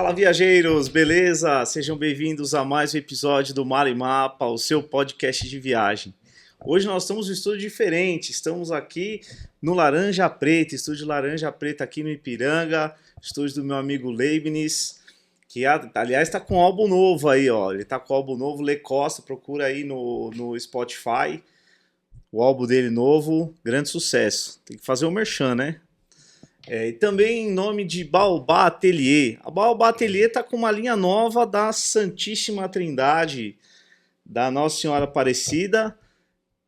Fala, viajeiros, beleza? Sejam bem-vindos a mais um episódio do Mala e Mapa, o seu podcast de viagem. Hoje nós estamos em um estúdio diferente, estamos aqui no Laranja Preta, estúdio Laranja Preta aqui no Ipiranga, estúdio do meu amigo Leibniz, que aliás está com um álbum novo aí, ó. Ele está com o álbum novo, Lê Costa, procura aí no Spotify, o álbum dele novo, grande sucesso. Tem que fazer o merchan, né? E também em nome de Baobá Atelier. A Baobá Atelier está com uma linha nova da Santíssima Trindade, da Nossa Senhora Aparecida.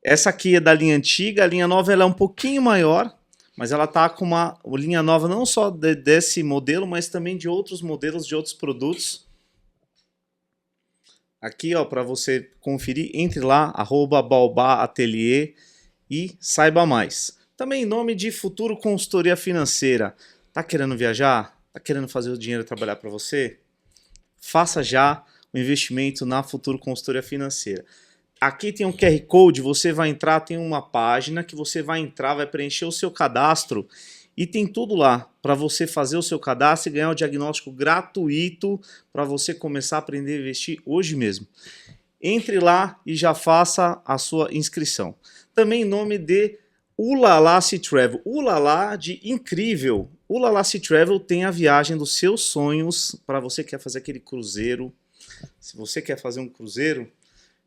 Essa aqui é da linha antiga, a linha nova ela é um pouquinho maior, mas ela está com uma linha nova não só desse modelo, mas também de outros modelos, de outros produtos. Aqui, ó, para você conferir, entre lá, @Baobá Atelier e saiba mais. Também em nome de Futuro Consultoria Financeira. Tá querendo viajar? Tá querendo fazer o dinheiro trabalhar para você? Faça já o investimento na Futuro Consultoria Financeira. Aqui tem um QR Code, você vai entrar, tem uma página que você vai entrar, vai preencher o seu cadastro e tem tudo lá para você fazer o seu cadastro e ganhar o diagnóstico gratuito para você começar a aprender a investir hoje mesmo. Entre lá e já faça a sua inscrição. Também em nome de Ulala Sea Travel, Ulala de incrível. Ulala Sea Travel tem a viagem dos seus sonhos para você que quer fazer aquele cruzeiro. Se você quer fazer um cruzeiro,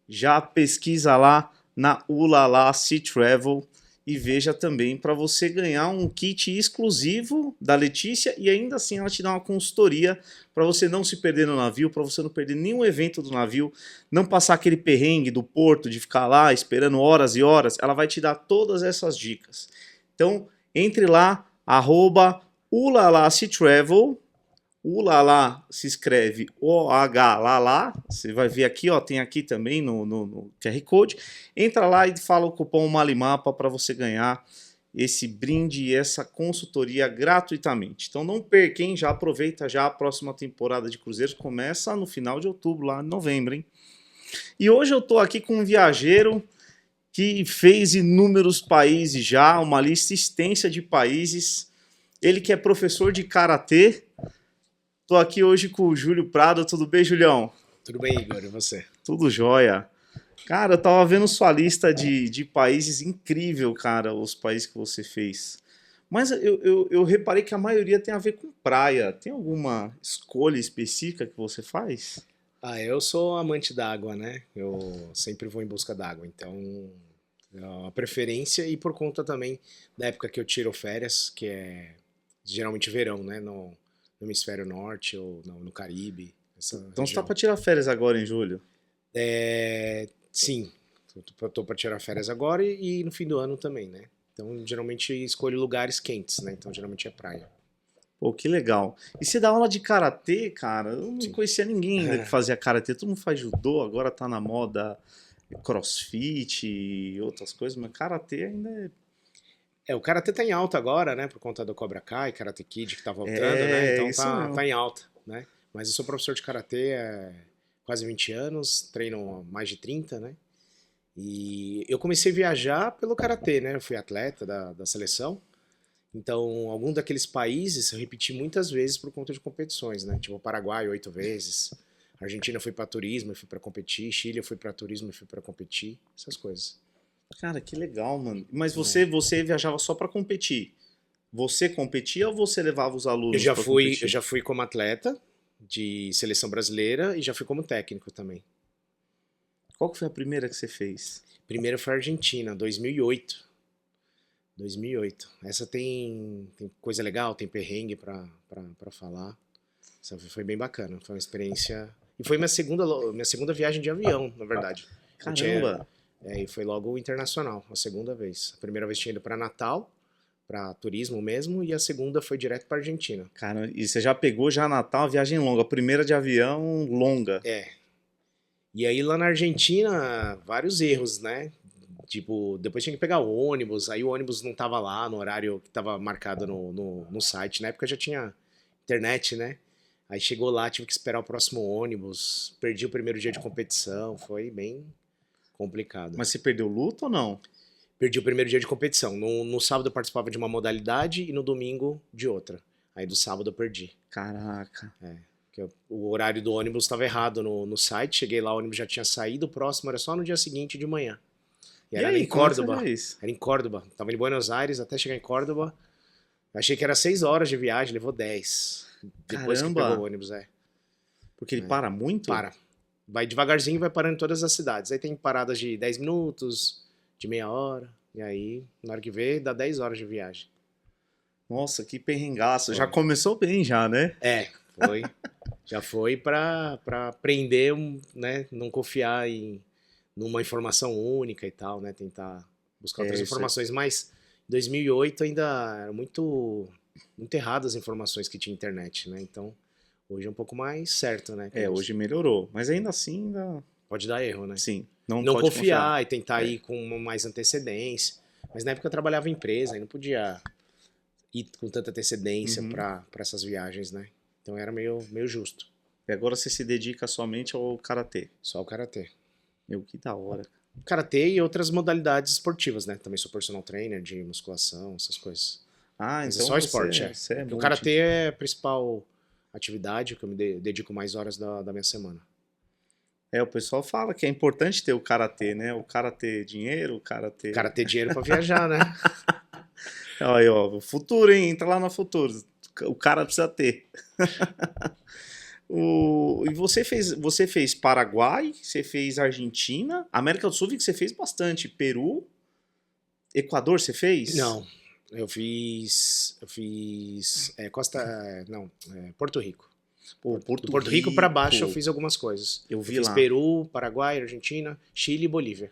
já pesquisa lá na Ulala Sea Travel e veja também para você ganhar um kit exclusivo da Letícia e ainda assim ela te dá uma consultoria para você não se perder no navio, para você não perder nenhum evento do navio, não passar aquele perrengue do porto de ficar lá esperando horas e horas. Ela vai te dar todas essas dicas. Então, entre lá, @Ulala Sea Travel. Ulala se escreve OH, você vai ver aqui, ó, tem aqui também no QR Code. Entra lá e fala o cupom MALIMAPA para você ganhar esse brinde e essa consultoria gratuitamente. Então não perca, hein? Já aproveita já a próxima temporada de cruzeiros, começa no final de outubro, lá em novembro, hein? E hoje eu tô aqui com um viajeiro que fez inúmeros países já, uma lista extensa de países. Ele que é professor de karatê. Tô aqui hoje com o Júlio Prado. Tudo bem, Julião? Tudo bem, Igor, e você? Tudo jóia. Cara, eu tava vendo sua lista de países, incrível, cara, os países que você fez. Mas eu reparei que a maioria tem a ver com praia. Tem alguma escolha específica que você faz? Eu sou amante d'água, né? Eu sempre vou em busca d'água, então é uma preferência e por conta também da época que eu tiro férias, que é geralmente verão, né? No hemisfério norte ou no Caribe, essa Então você tá região. pra tirar férias agora em julho? Sim, eu tô para tirar férias agora e no fim do ano também, né? Então geralmente escolho lugares quentes, né? Então geralmente é praia. Pô, que legal. E você dá aula de karatê, cara? Eu não Sim. conhecia ninguém ainda que fazia karatê. Todo mundo faz judô, agora tá na moda crossfit e outras coisas, mas karatê ainda O karatê tá em alta agora, né? Por conta do Cobra Kai, Karate Kid que tá voltando, né? Então isso mesmo. tá em alta, né? Mas eu sou professor de karatê há quase 20 anos, treino há mais de 30, né? E eu comecei a viajar pelo karatê, né? Eu fui atleta da seleção. Então, algum daqueles países eu repeti muitas vezes por conta de competições, né? Tipo, o Paraguai 8 vezes. Argentina eu fui para turismo e fui para competir. Chile eu fui para turismo e fui para competir. Essas coisas. Cara, que legal, mano. Mas você viajava só pra competir? Você competia ou você levava os alunos pra Eu competir? já fui como atleta de seleção brasileira e já fui como técnico também. Qual que foi a primeira que você fez? Primeiro foi a Argentina, 2008. 2008. Essa tem coisa legal, tem perrengue pra falar. Essa foi bem bacana, foi uma experiência. E foi minha segunda viagem de avião, na verdade. Caramba! E foi logo internacional, a segunda vez. A primeira vez tinha ido pra Natal, pra turismo mesmo, e a segunda foi direto pra Argentina. Cara, e você já pegou já Natal, uma viagem longa. A primeira de avião longa. E aí lá na Argentina, vários erros, né? Tipo, depois tinha que pegar o ônibus, aí o ônibus não tava lá no horário que tava marcado no site. Na época já tinha internet, né? Aí chegou lá, tive que esperar o próximo ônibus, perdi o primeiro dia de competição, foi bem complicado. Mas você perdeu luta ou não? Perdi o primeiro dia de competição. No sábado eu participava de uma modalidade e no domingo de outra. Aí do sábado eu perdi. Caraca. O horário do ônibus estava errado no site. Cheguei lá, o ônibus já tinha saído, o próximo era só no dia seguinte de manhã. E E era aí, em como é que você Córdoba. fez? Era em Córdoba. Tava em Buenos Aires até chegar em Córdoba. Achei que era 6 horas de viagem, levou 10. Depois que pegou o Caramba! ônibus, Porque ele para muito? Para. Vai devagarzinho, vai parando em todas as cidades. Aí tem paradas de 10 minutos, de meia hora. E aí, na hora que vê, dá 10 horas de viagem. Nossa, que perrengaço. Já Foi. começou bem já, né? Foi. Já foi pra aprender, né? Não confiar numa informação única e tal, né? Tentar buscar outras Isso aí. informações. Mas em 2008 ainda era muito erradas as informações que tinha internet, né? Então, hoje é um pouco mais certo, né? Hoje melhorou. Mas ainda assim, Pode dar erro, né? sim, não Não pode confiar e tentar É. ir com mais antecedência. Mas na época eu trabalhava em empresa e não podia ir com tanta antecedência Uhum. para essas viagens, né? Então era meio justo. E agora você se dedica somente ao karatê. Só o karatê. Meu, que da hora. Karatê e outras modalidades esportivas, né? Também sou personal trainer de musculação, essas coisas. Ah, Mas então é só esporte, você é Porque o karatê é a principal atividade que eu me dedico mais horas da minha semana. O pessoal fala que é importante ter o karatê, né? O karatê dinheiro, o karatê... Karatê dinheiro para viajar, né? Aí, ó, o futuro, hein? Entra lá no futuro. O cara precisa ter. E você fez Paraguai, você fez Argentina, América do Sul, vi que você fez bastante. Peru, Equador, você fez? Não, eu fiz Porto Rico. Pô, Do Porto Rico para baixo eu fiz algumas coisas. Eu vi fiz lá. Peru, Paraguai, Argentina, Chile e Bolívia.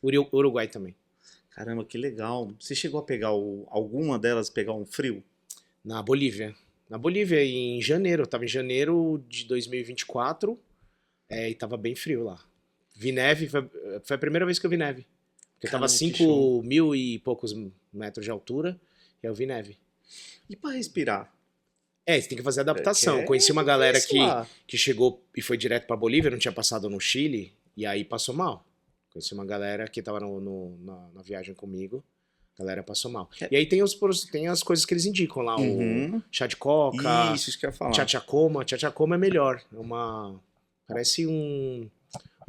Uruguai também. Caramba, que legal. Você chegou a pegar alguma delas, pegar um frio? Na Bolívia. Na Bolívia, em janeiro. Eu tava em janeiro de 2024 e tava bem frio lá. Vi neve, foi a primeira vez que eu vi neve. Porque Caramba, tava que 5 mil e poucos metros de altura e eu vi neve. E pra respirar? Você tem que fazer adaptação. É, Conheci uma galera isso lá. que chegou e foi direto pra Bolívia, não tinha passado no Chile, e aí passou mal. Conheci uma galera que tava na viagem comigo, a galera passou mal. E aí tem as coisas que eles indicam lá, Uhum. o chá de coca, Isso que eu ia falar. tchachacoma. Tchachacoma é melhor, parece uma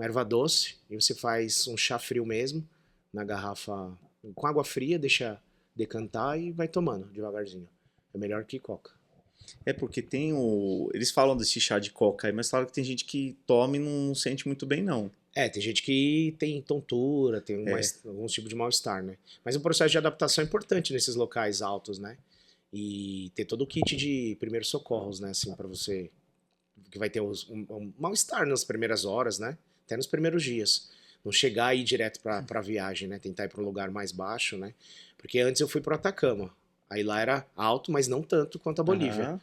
erva doce, e você faz um chá frio mesmo, na garrafa, com água fria, deixa decantar e vai tomando devagarzinho. É melhor que coca. Porque tem eles falam desse chá de coca aí, mas falam que tem gente que toma e não sente muito bem, não. Tem gente que tem tontura, tem alguns tipos de mal-estar, né? Mas o processo de adaptação é importante nesses locais altos, né? E ter todo o kit de primeiros socorros, né? Assim, pra você... Que vai ter um mal-estar nas primeiras horas, né? Até nos primeiros dias. Não chegar aí direto pra viagem, né? Tentar ir pra um lugar mais baixo, né? Porque antes eu fui pro Atacama. Aí lá era alto, mas não tanto quanto a Bolívia. Aham.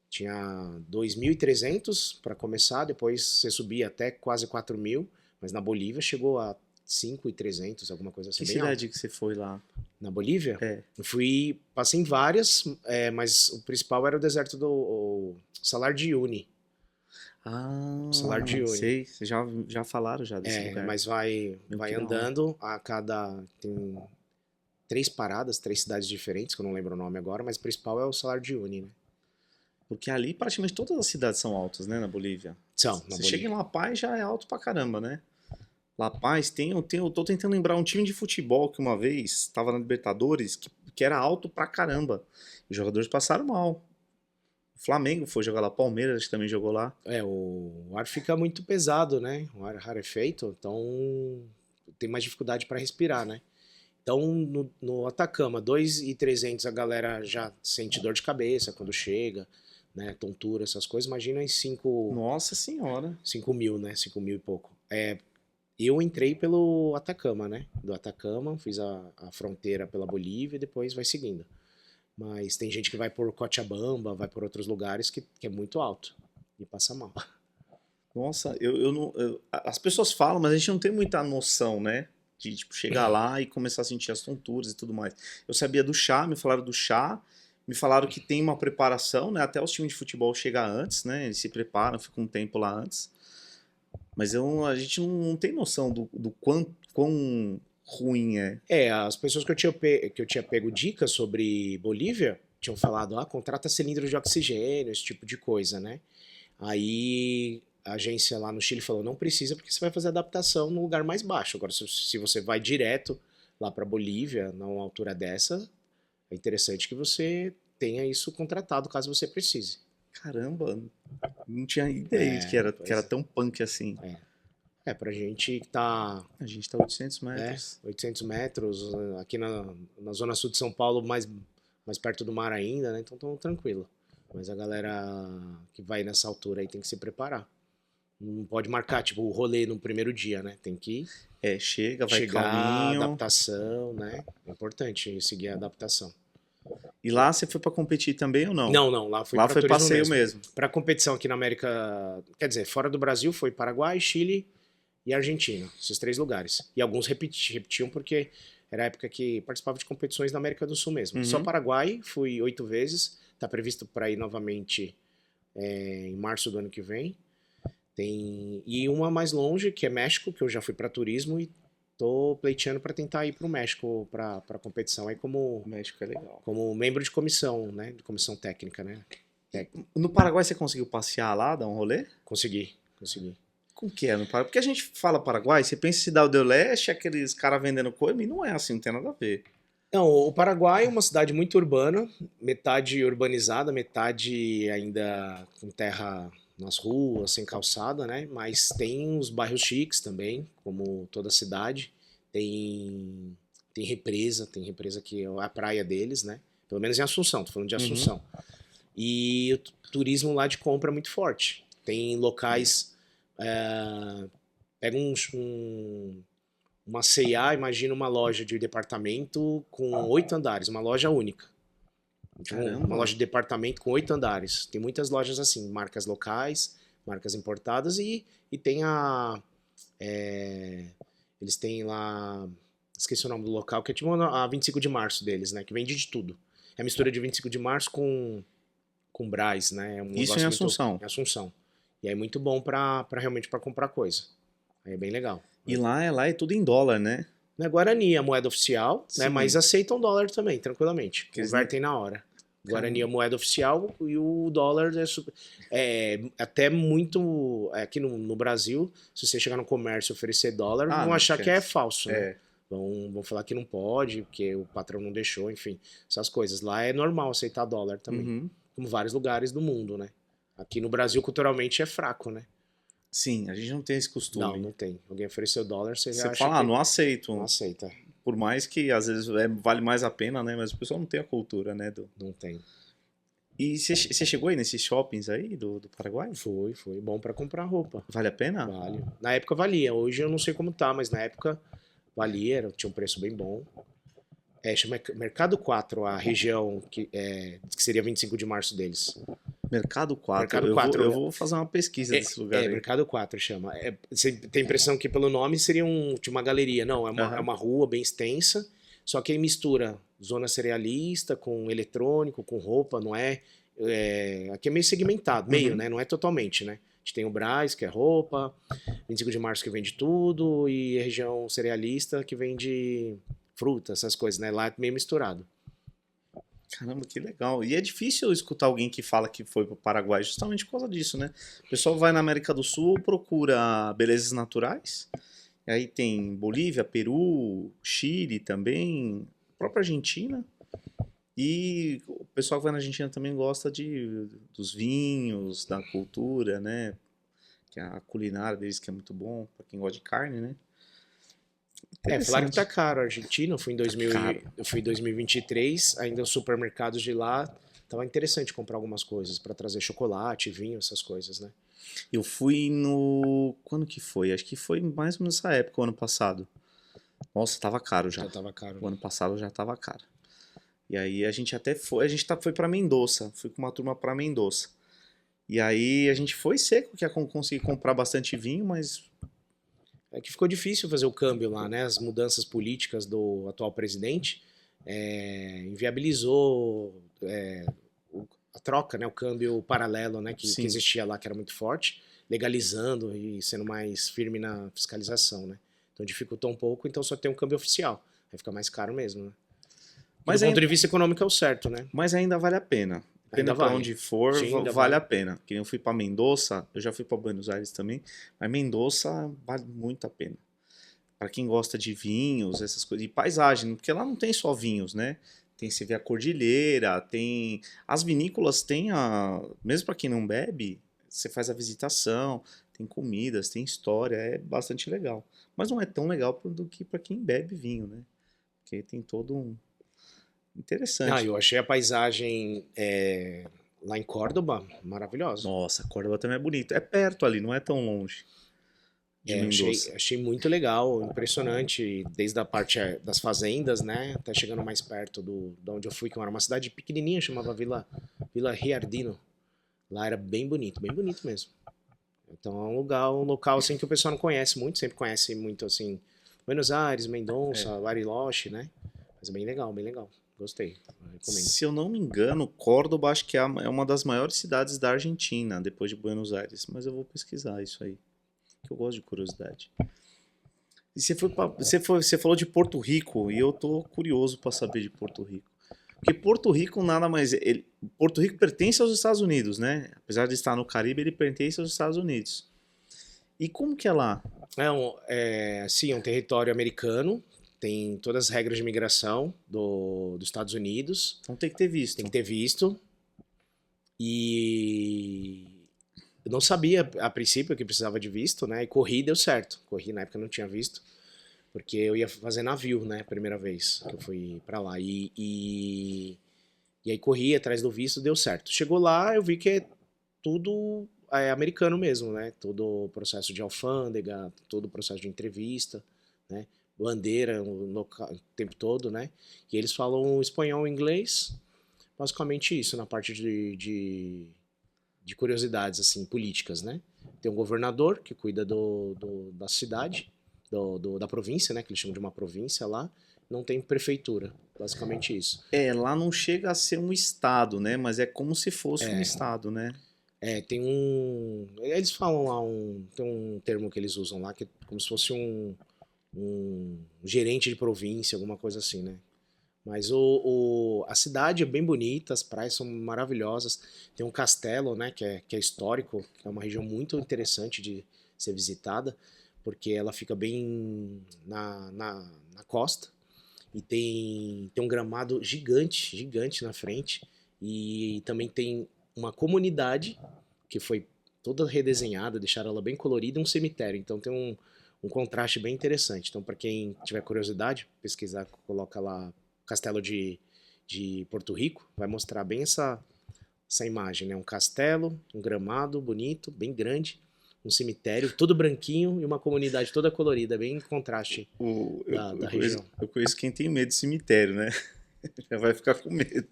Tinha 2.300 para começar, depois você subia até quase 4.000, mas na Bolívia chegou a 5.300, alguma coisa assim. Que bem alto. cidade que você foi lá? Na Bolívia? É. Eu passei em várias, mas o principal era o deserto do Salar de Uyuni. Ah, Salar de Uyuni. sei. Vocês já falaram já desse lugar. Mas vai que da andando, tem 3 paradas, 3 cidades diferentes, que eu não lembro o nome agora, mas o principal é o Salar de Uyuni, né? Porque ali praticamente todas as cidades são altas, né, na Bolívia. São, na Você Bolívia. chega em La Paz já é alto pra caramba, né? La Paz eu tô tentando lembrar um time de futebol que uma vez estava na Libertadores que era alto pra caramba. Os jogadores passaram mal. O Flamengo foi jogar lá, Palmeiras também jogou lá. O ar fica muito pesado, né? O ar rarefeito, então tem mais dificuldade para respirar, né? Então, no Atacama, 2.300 a galera já sente dor de cabeça quando chega, né? Tontura, essas coisas. Imagina em 5 Nossa senhora. mil, né? 5 mil e pouco. Eu entrei pelo Atacama, né? Do Atacama, fiz a fronteira pela Bolívia e depois vai seguindo. Mas tem gente que vai por Cochabamba, vai por outros lugares que é muito alto e passa mal. Nossa, as pessoas falam, mas a gente não tem muita noção, né? De tipo, chegar lá e começar a sentir as tonturas e tudo mais. Eu sabia do chá, me falaram do chá, me falaram que tem uma preparação, né? Até os times de futebol chegam antes, né? Eles se preparam, ficam um tempo lá antes. Mas a gente não tem noção do quão ruim é. As pessoas que eu tinha pego dicas sobre Bolívia tinham falado, contrata cilindro de oxigênio, esse tipo de coisa, né? Aí a agência lá no Chile falou, não precisa porque você vai fazer adaptação no lugar mais baixo. Agora, se você vai direto lá para Bolívia, numa altura dessa, é interessante que você tenha isso contratado caso você precise. Caramba, não tinha ideia de que era tão punk assim. Pra gente que tá A gente tá 800 metros. 800 metros, aqui na zona sul de São Paulo, mais perto do mar ainda, né? Então tão tranquilo. Mas a galera que vai nessa altura aí tem que se preparar. Não pode marcar, tipo, o rolê no primeiro dia, né? Tem que Chega, vai chegar, calminho. adaptação, né? É importante seguir a adaptação. E lá você foi pra competir também ou não? Não, lá foi Lá pra foi turismo passeio mesmo. Pra competição aqui na América, quer dizer, fora do Brasil foi Paraguai, Chile e Argentina, esses 3 lugares. E alguns repetiam porque era a época que participava de competições na América do Sul mesmo. Uhum. Só Paraguai, fui 8 vezes, tá previsto para ir novamente em março do ano que vem. E uma mais longe, que é México, que eu já fui para turismo e tô pleiteando para tentar ir pro México para competição aí O México é legal. como membro de comissão, né, de comissão técnica, né? No Paraguai você conseguiu passear lá, dar um rolê? Consegui. Como que é no Paraguai? Porque a gente fala Paraguai, você pensa em Cidade do Leste, aqueles caras vendendo coisa, e não é assim, não tem nada a ver. Não, o Paraguai é uma cidade muito urbana, metade urbanizada, metade ainda com terra nas ruas, sem calçada, né? Mas tem os bairros chiques também, como toda cidade. Tem represa que é a praia deles, né? Pelo menos em Assunção, tô falando de Assunção. E o turismo lá de compra é muito forte. Tem locais... pega uma C&A, imagina uma loja de departamento com 8 andares, uma loja única. Uma loja de departamento com 8 andares. Tem muitas lojas assim, marcas locais, marcas importadas e tem eles têm lá, esqueci o nome do local, que é tipo a 25 de março deles, né? Que vende de tudo. É a mistura de 25 de março com Brás, né? É um Isso em Assunção. Em Assunção. E aí é muito bom realmente para comprar coisa. Aí é bem legal. E lá é tudo em dólar, né? Não é Guarani a moeda oficial, né? Mas aceitam dólar também, tranquilamente. Convertem na hora. Guarani é a moeda oficial e o dólar é até muito... Aqui no Brasil, se você chegar no comércio e oferecer dólar, vão achar que é falso, né? Vão falar que não pode, porque o patrão não deixou, enfim. Essas coisas. Lá é normal aceitar dólar também. Como vários lugares do mundo, né? Aqui no Brasil, culturalmente, é fraco, né? Sim, a gente não tem esse costume. Não tem. Alguém ofereceu dólar, você já acha fala, que... não aceito. Não aceita. Por mais que às vezes vale mais a pena, né? Mas o pessoal não tem a cultura, né? Não tem. E você chegou aí nesses shoppings aí do Paraguai? Foi bom pra comprar roupa. Vale a pena? Vale. Na época valia. Hoje eu não sei como tá, mas na época valia, tinha um preço bem bom. Chama Mercado 4, a região que seria 25 de março deles. Mercado 4. Mercado 4. Eu vou fazer uma pesquisa desse lugar aí. Mercado 4 chama. Você tem a impressão que pelo nome seria uma galeria. Não, é uma rua bem extensa, só que aí mistura zona cerealista com eletrônico, com roupa, não é... aqui é meio segmentado, meio, né? Não é totalmente, né? A gente tem o Brás, que é roupa, 25 de março que vende tudo, e a região cerealista que vende fruta, essas coisas, né? Lá é meio misturado. Caramba, que legal. E é difícil escutar alguém que fala que foi pro Paraguai justamente por causa disso, né? O pessoal vai na América do Sul, procura belezas naturais. E aí tem Bolívia, Peru, Chile também, a própria Argentina. E o pessoal que vai na Argentina também gosta dos vinhos, da cultura, né? Que a culinária deles que é muito bom, para quem gosta de carne, né? Falaram que tá caro. A Argentina, eu fui em 2023, ainda os supermercados de lá, tava interessante comprar algumas coisas para trazer chocolate, vinho, essas coisas, né? Eu fui quando que foi? Acho que foi mais ou menos nessa época, o ano passado. Nossa, tava caro já. Já tava caro. O ano passado já tava caro. E aí a gente até foi, foi para Mendoza, fui com uma turma para Mendoza. E aí a gente foi seco, que ia conseguir comprar bastante vinho, mas... É que ficou difícil fazer o câmbio lá, né? As mudanças políticas do atual presidente inviabilizou a troca, né? O câmbio paralelo, né? Que existia lá, que era muito forte, legalizando e sendo mais firme na fiscalização, né? Então dificultou um pouco, então só tem um câmbio oficial. Aí fica mais caro mesmo, né? Mas do ponto de vista econômico é o certo, né? Mas ainda vale a pena. Dependendo pra onde for, Sim, ainda vale vale. a pena. Que nem eu fui pra Mendoza, eu já fui pra Buenos Aires também, mas Mendoza vale muito a pena. Pra quem gosta de vinhos, essas coisas, e paisagem, porque lá não tem só vinhos, né? Tem, você vê a cordilheira, tem as vinícolas, tem a, mesmo pra quem não bebe, você faz a visitação, tem comidas, tem história, é bastante legal. Mas não é tão legal do que pra quem bebe vinho, né? Porque tem todo um Ah, interessante. eu achei a paisagem lá em Córdoba maravilhosa. Nossa, Córdoba também é bonito. É perto ali, não é tão longe de Achei, Mendoza. achei muito legal, impressionante, desde a parte das fazendas, né, até chegando mais perto de onde eu fui, que era uma cidade pequenininha, chamava Vila Riardino. Lá era bem bonito mesmo. Então é um local assim que o pessoal não conhece muito, sempre conhece muito assim, Buenos Aires, É. Mendonça, Bariloche, né? Mas é bem legal, bem legal. Gostei, eu recomendo. Se eu não me engano, Córdoba acho que é uma das maiores cidades da Argentina, depois de Buenos Aires. Mas eu vou pesquisar isso aí, que eu gosto de curiosidade. E você falou de Porto Rico, e eu tô curioso para saber de Porto Rico. Porque Porto Rico nada mais. Porto Rico pertence aos Estados Unidos, né? Apesar de estar no Caribe, ele pertence aos Estados Unidos. E como que é lá? Sim, é um território americano, tem todas as regras de migração dos Estados Unidos, Então tem que ter tem que visto. ter visto. E eu não sabia a princípio que precisava de visto, né? E corri e deu certo. Corri na época eu não tinha visto, porque eu ia fazer navio, né? Primeira vez que eu fui pra lá. E aí corri atrás do visto, deu certo. Chegou lá, eu vi que é tudo americano mesmo, né? Todo o processo de alfândega, todo o processo de entrevista, né? Bandeira o tempo todo, né? E eles falam espanhol e inglês, basicamente isso, na parte de curiosidades, assim, políticas, né? Tem um governador que cuida da cidade, da província, né? Que eles chamam de uma província lá. Não tem prefeitura, basicamente isso. É, lá não chega a ser um estado, né? Mas é como se fosse um estado, né? Tem um. Eles falam lá tem um termo que eles usam lá, que é como se fosse um gerente de província, alguma coisa assim, né? Mas a cidade é bem bonita, as praias são maravilhosas. Tem um castelo, né, que é histórico, que é uma região muito interessante de ser visitada, porque ela fica bem na costa e tem um gramado gigante, gigante na frente. E também tem uma comunidade que foi toda redesenhada, deixaram ela bem colorida, e um cemitério. Então tem um contraste bem interessante. Então, para quem tiver curiosidade, pesquisar, coloca lá Castelo de Porto Rico, vai mostrar bem essa imagem, né? Um castelo, um gramado bonito, bem grande, um cemitério todo branquinho e uma comunidade toda colorida, bem em contraste da região. Eu conheço quem tem medo de cemitério, né? Já vai ficar com medo.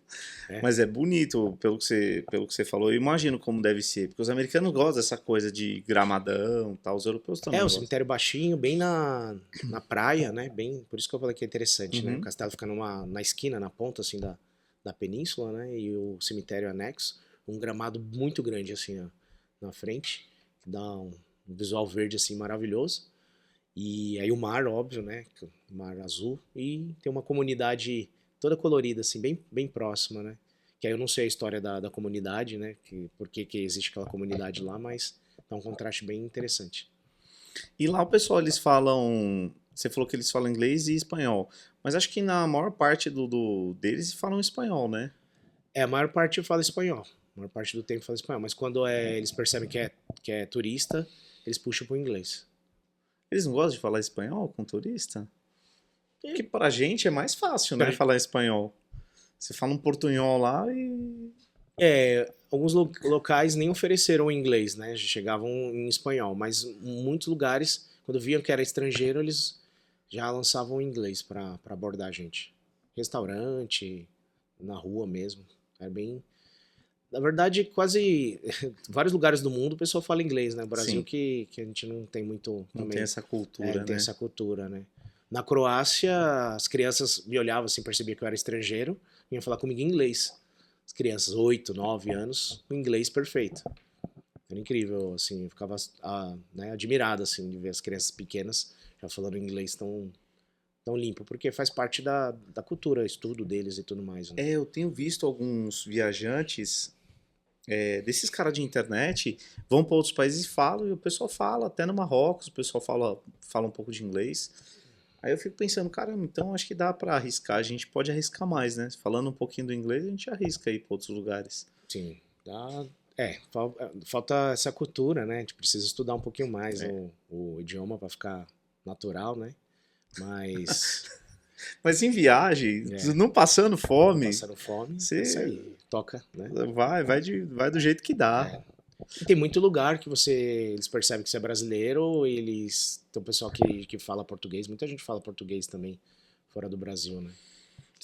É. Mas é bonito, pelo que você falou. Eu imagino como deve ser. Porque os americanos gostam dessa coisa de gramadão, tá? Os europeus também Um gostam. cemitério baixinho, bem na praia, né? Bem, por isso que eu falei que é interessante, né? O Uhum. castelo fica na esquina, na ponta, assim, da península, né? E o cemitério anexo. Um gramado muito grande, assim, na frente. Que dá um visual verde, assim, maravilhoso. E aí o mar, óbvio, né? O mar azul. E tem uma comunidade toda colorida, assim, bem próxima, né? Que aí eu não sei a história da comunidade, né? Por que existe aquela comunidade lá, mas dá um contraste bem interessante. E lá o pessoal, eles falam. Você falou que eles falam inglês e espanhol. Mas acho que na maior parte deles falam espanhol, né? A maior parte fala espanhol. A maior parte do tempo fala espanhol. Mas quando eles percebem que é turista, eles puxam pro inglês. Eles não gostam de falar espanhol com turista? Porque pra gente é mais fácil, né? Pra- Falar espanhol. Você fala um portunhol lá e. Alguns locais nem ofereceram inglês, né? Já chegavam em espanhol. Mas muitos lugares, quando viam que era estrangeiro, eles já lançavam inglês para abordar a gente. Restaurante, na rua mesmo. É bem. Na verdade, quase vários lugares do mundo o pessoal fala inglês, né? O Brasil Sim, que a gente não tem muito não tem também. essa Não cultura, tem né? essa cultura, né? Na Croácia, as crianças me olhavam assim, percebiam que eu era estrangeiro, vinham falar comigo em inglês. As crianças, 8, 9 anos, com inglês perfeito. Era incrível, assim, eu ficava né, admirado, assim, de ver as crianças pequenas já falando inglês tão limpo, porque faz parte da cultura, estudo deles e tudo mais. Né? Eu tenho visto alguns viajantes, desses caras de internet, vão para outros países e falam, e o pessoal fala, até no Marrocos, o pessoal fala um pouco de inglês. Aí eu fico pensando, caramba, então acho que dá para arriscar, a gente pode arriscar mais, né? Falando um pouquinho do inglês, a gente arrisca aí para outros lugares. Sim, falta essa cultura, né? A gente precisa estudar um pouquinho mais o idioma para ficar natural, né? Mas Mas em viagem, É. não passando fome, passando fome, você isso aí, toca, né? vai do jeito que dá. É. E tem muito lugar que eles percebem que você é brasileiro, tem um pessoal que fala português, muita gente fala português também fora do Brasil, né?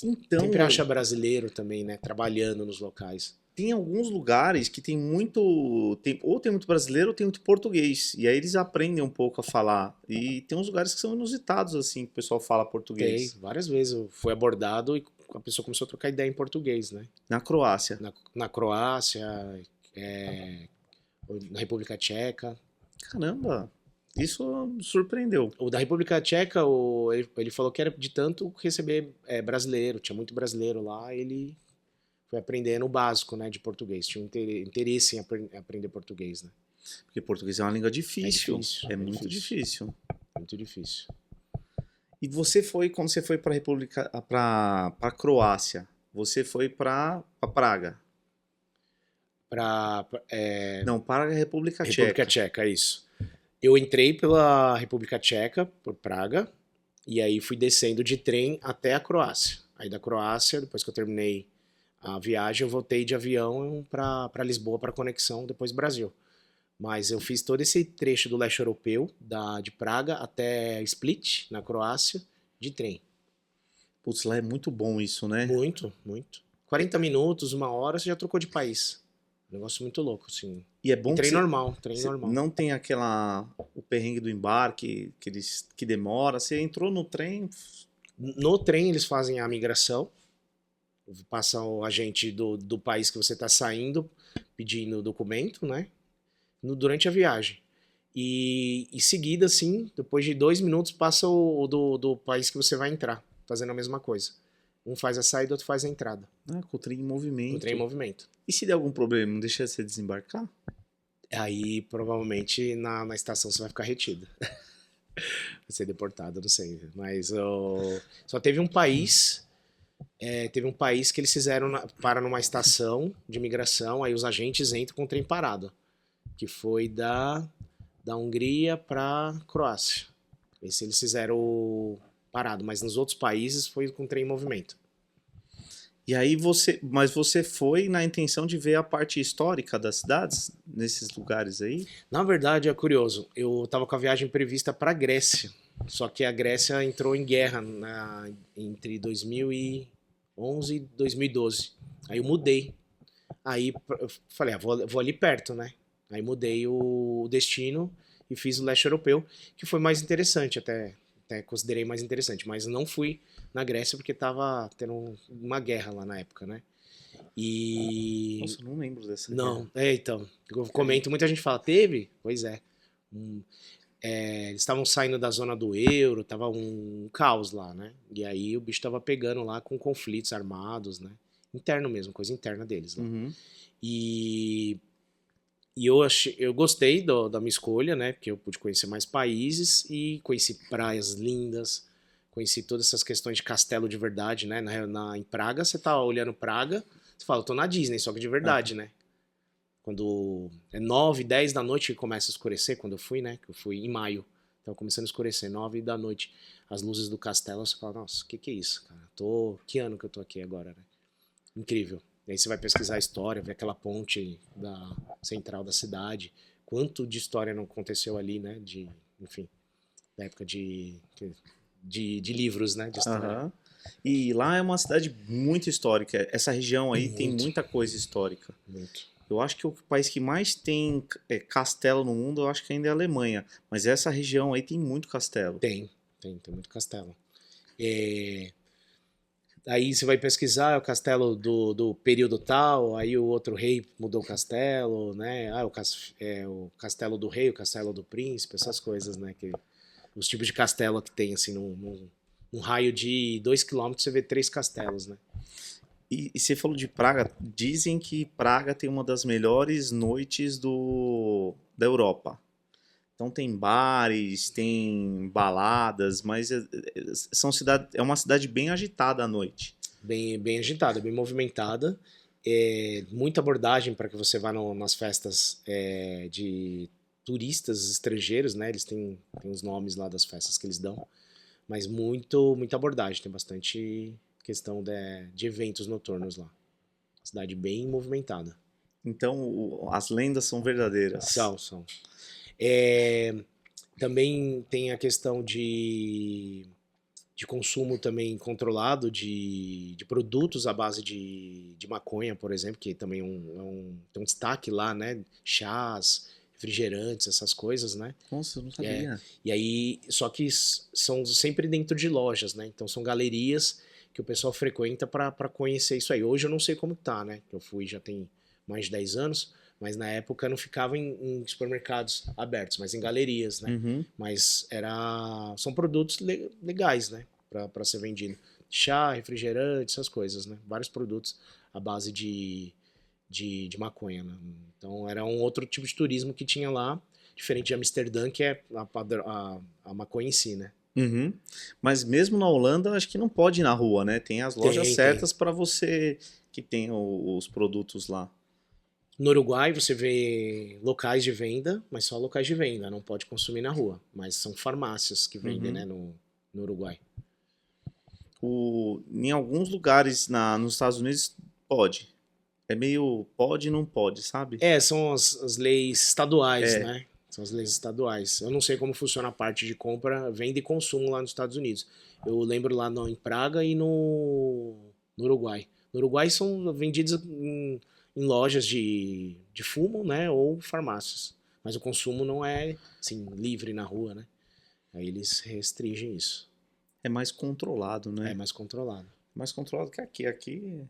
Então, Sempre acha brasileiro também, né? Trabalhando nos locais. tem alguns lugares que tem muito. Ou tem muito brasileiro ou tem muito português. E aí eles aprendem um pouco a falar. E tem uns lugares que são inusitados, assim, que o pessoal fala Tem, português. várias vezes eu fui abordado e a pessoa começou a trocar ideia em português, né? Na Croácia. Na Croácia, na República Tcheca. Caramba, isso me surpreendeu. O da República Tcheca, ele falou que era de tanto receber brasileiro, tinha muito brasileiro lá, ele foi aprendendo o básico, né, de português. Tinha um interesse em aprender português, né? Porque português é uma língua difícil. difícil, É muito difícil. Muito difícil. E quando você foi para para Croácia, você foi para Praga? Não, para a República República Tcheca. Tcheca, isso. Eu entrei pela República Tcheca, por Praga, e aí fui descendo de trem até a Croácia. Aí da Croácia, depois que eu terminei a viagem, eu voltei de avião para Lisboa para conexão, depois Brasil. Mas eu fiz todo esse trecho do leste europeu, de Praga até Split, na Croácia, de trem. Putz, lá é muito bom isso, né? Muito, muito. 40 minutos, 1 hora, você já trocou de país. Um negócio muito louco, assim. E é bom Trem que normal. não tem o perrengue do embarque que demora. Você entrou no trem. No trem eles fazem a migração, passam o agente do país que você está saindo, pedindo o documento, né? Durante a viagem. E em seguida, assim, depois de 2 minutos, passa o do país que você vai entrar, fazendo a mesma coisa. Um faz a saída, outro faz a entrada. Com o trem em movimento. O trem em movimento. E se der algum problema, não deixa você desembarcar? Aí, provavelmente, na estação você vai ficar retido. Vai ser deportado, não sei. Mas só teve um país... teve um país que eles para numa estação de imigração, aí os agentes entram com o trem parado. Que foi da Hungria para Croácia. Esse eles fizeram parado, mas nos outros países foi com trem em movimento. E aí mas você foi na intenção de ver a parte histórica das cidades, nesses lugares aí? Na verdade, é curioso, eu estava com a viagem prevista para Grécia, só que a Grécia entrou em guerra entre 2011 e 2012. Aí eu mudei. Aí eu falei, vou ali perto, né? Aí mudei o destino e fiz o leste europeu, que foi mais interessante, até considerei mais interessante, mas não fui na Grécia porque tava tendo uma guerra lá na época, né? Nossa, eu não lembro dessa Não, guerra. então, eu comento, muita gente fala, teve? Pois é. Eles estavam saindo da zona do euro, tava um caos lá, né? E aí o bicho tava pegando lá com conflitos armados, né? Interno mesmo, coisa interna deles lá. Uhum. E eu gostei da minha escolha, né? Porque eu pude conhecer mais países e conheci praias lindas, conheci todas essas questões de castelo de verdade, né? Em Praga, você tá olhando Praga, você fala, eu tô na Disney, só que de verdade, né? Quando é 9, 10 da noite que começa a escurecer, quando eu fui, né? Que eu fui em maio, então começando a escurecer, 9 da noite, as luzes do castelo, você fala, nossa, o que é isso, cara? Que ano que eu tô aqui agora, né? Incrível. E aí você vai pesquisar a história, ver aquela ponte da central da cidade. Quanto de história não aconteceu ali, né? Enfim, da época de livros, né? De história. Uhum. E lá é uma cidade muito histórica. Essa região aí tem muita coisa histórica. Muito. Eu acho que o país que mais tem castelo no mundo, eu acho que ainda é a Alemanha. Mas essa região aí tem muito castelo. Tem muito castelo. Aí você vai pesquisar o castelo do período tal, aí o outro rei mudou o castelo, né? O castelo do rei, o castelo do príncipe, essas coisas, né? Os tipos de castelo que tem, assim, num raio de 2 quilômetros você vê 3 castelos, né? E você falou de Praga. Dizem que Praga tem uma das melhores noites da Europa. Então tem bares, tem baladas, mas é uma cidade bem agitada à noite. Bem agitada, bem movimentada. Muita abordagem para que você vá nas festas de turistas estrangeiros, né? Eles têm os nomes lá das festas que eles dão. Mas muita abordagem, tem bastante questão de eventos noturnos lá. Cidade bem movimentada. Então as lendas são verdadeiras. São. Também tem a questão de consumo também controlado de produtos à base de maconha, por exemplo, que também tem um destaque lá, né? Chás, refrigerantes, essas coisas, né? Nossa, eu não sabia. E aí, só que são sempre dentro de lojas, né? Então são galerias que o pessoal frequenta para conhecer isso aí. Hoje eu não sei como tá, né? Eu fui já tem mais de 10 anos, mas na época não ficava em supermercados abertos, mas em galerias, né? Uhum. Mas são produtos legais, né? Para ser vendido. Chá, refrigerante, essas coisas, né? Vários produtos à base de maconha, né? Então era um outro tipo de turismo que tinha lá, diferente de Amsterdã, que é a maconha em si, né? Uhum. Mas mesmo na Holanda, acho que não pode ir na rua, né? Tem as lojas certas para você que tem os produtos lá. No Uruguai você vê locais de venda, mas só locais de venda, não pode consumir na rua. Mas são farmácias que vendem, né, no Uruguai. Em alguns lugares nos Estados Unidos pode. É meio pode e não pode, sabe? São as leis estaduais, né? São as leis estaduais. Eu não sei como funciona a parte de compra, venda e consumo lá nos Estados Unidos. Eu lembro lá em Praga e no Uruguai. No Uruguai são vendidos em lojas de fumo, né? Ou farmácias. Mas o consumo não é, assim, livre na rua, né? Aí eles restringem isso. É mais controlado, né? É mais controlado. Mais controlado que aqui. Aqui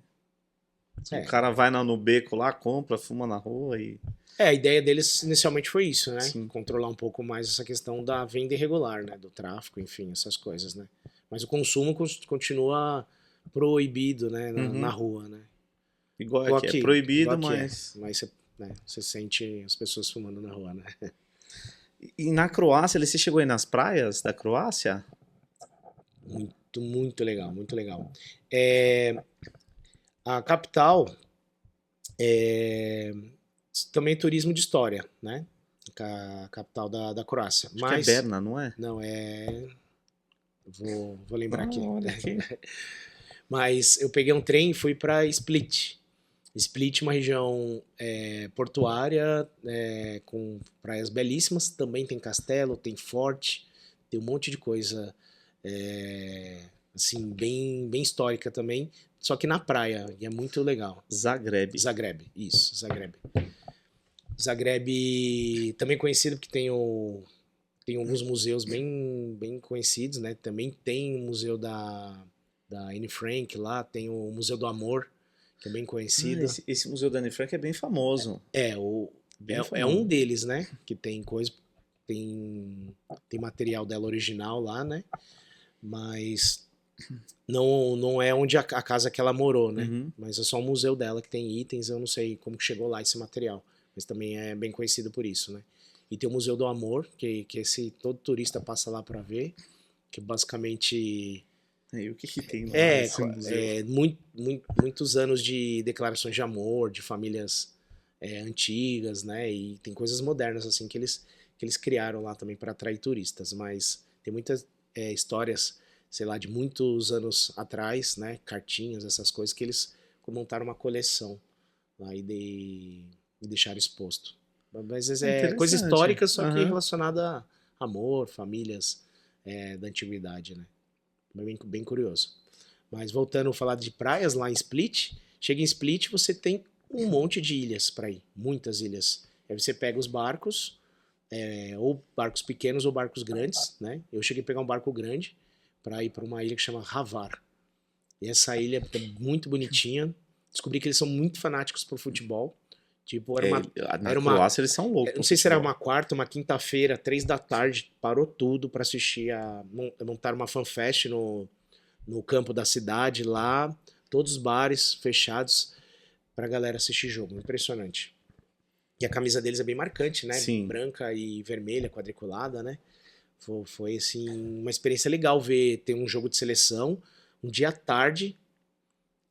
o cara vai no beco lá, compra, fuma na rua e... A ideia deles inicialmente foi isso, né? Sim. Controlar um pouco mais essa questão da venda irregular, né? Do tráfico, enfim, essas coisas, né? Mas o consumo continua proibido, né? Na rua, né? Igual aqui, é proibido, mas você sente as pessoas fumando na rua, né? E na Croácia, você chegou aí nas praias da Croácia? Muito legal, muito legal. A capital também turismo de história, né? A capital da Croácia. Mas que é Berna, não é? Não, Vou lembrar aqui. Olha aqui. Mas eu peguei um trem e fui para Split. Split, uma região portuária, com praias belíssimas. Também tem castelo, tem forte, tem um monte de coisa assim, bem histórica também. Só que na praia, e é muito legal. Zagreb, isso, Zagreb. Zagreb também conhecido porque tem alguns museus bem conhecidos, né? Também tem o museu da Anne Frank lá, tem o Museu do Amor, que é bem conhecido. Esse museu da Anne Frank é bem famoso. É um deles, né? Que tem coisa, tem material dela original lá, né? Mas não é onde a casa que ela morou, né? Uhum. Mas é só um museu dela que tem itens, eu não sei como que chegou lá esse material, mas também é bem conhecido por isso, né? E tem o Museu do Amor, que todo turista passa lá para ver, que basicamente... E o que tem lá nesse museu? Muitos anos de declarações de amor, de famílias antigas, né? E tem coisas modernas, assim, que eles criaram lá também para atrair turistas, mas tem muitas histórias, sei lá, de muitos anos atrás, né? Cartinhas, essas coisas, que eles montaram uma coleção lá e deixaram exposto. Mas é coisa histórica, só que relacionada a amor, famílias da antiguidade, né? Bem curioso. Mas voltando a falar de praias, lá em Split, chega em Split, você tem um monte de ilhas para ir, muitas ilhas. Aí você pega os barcos, ou barcos pequenos ou barcos grandes, né? Eu cheguei a pegar um barco grande para ir para uma ilha que chama Hvar. E essa ilha é muito bonitinha. Descobri que eles são muito fanáticos por futebol. Tipo, era uma, Na era uma, Croácia eles são loucos. não sei se era uma quarta, uma quinta-feira, 3 da tarde, parou tudo pra assistir montar uma fanfest no campo da cidade lá, todos os bares fechados pra galera assistir jogo. Impressionante. E a camisa deles é bem marcante, né? Sim. Branca e vermelha, quadriculada, né? Foi assim, uma experiência legal ver ter um jogo de seleção, um dia à tarde,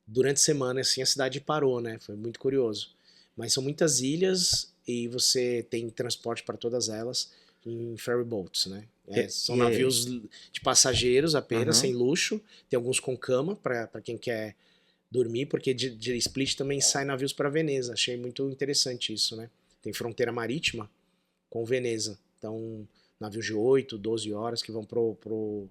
durante a semana, assim, a cidade parou, né? Foi muito curioso. Mas são muitas ilhas e você tem transporte para todas elas em ferry boats, né? São navios de passageiros apenas, sem luxo. Tem alguns com cama para quem quer dormir, porque de Split também sai navios para Veneza. Achei muito interessante isso, né? Tem fronteira marítima com Veneza. Então, navios de 8, 12 horas que vão pro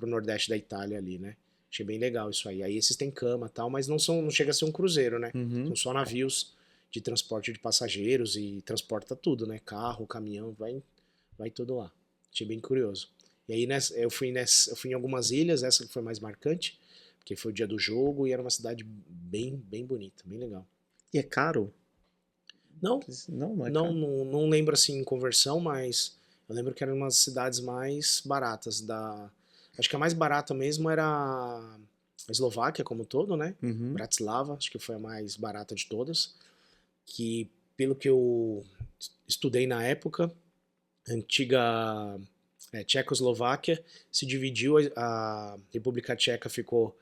nordeste da Itália ali, né? Achei bem legal isso aí. Aí esses têm cama e tal, mas não chega a ser um cruzeiro, né? Uhum. São só navios de transporte de passageiros e transporta tudo, né? Carro, caminhão, vai tudo lá. Achei bem curioso. E aí eu fui em algumas ilhas, essa que foi mais marcante, porque foi o dia do jogo e era uma cidade bem, bem bonita, bem legal. E é caro? Não, Não é não, caro. não lembro assim em conversão, mas eu lembro que eram umas cidades mais baratas acho que a mais barata mesmo era a Eslováquia como um todo, né? Uhum. Bratislava, acho que foi a mais barata de todas, que pelo que eu estudei na época, a antiga Tchecoslováquia se dividiu, a República Tcheca ficou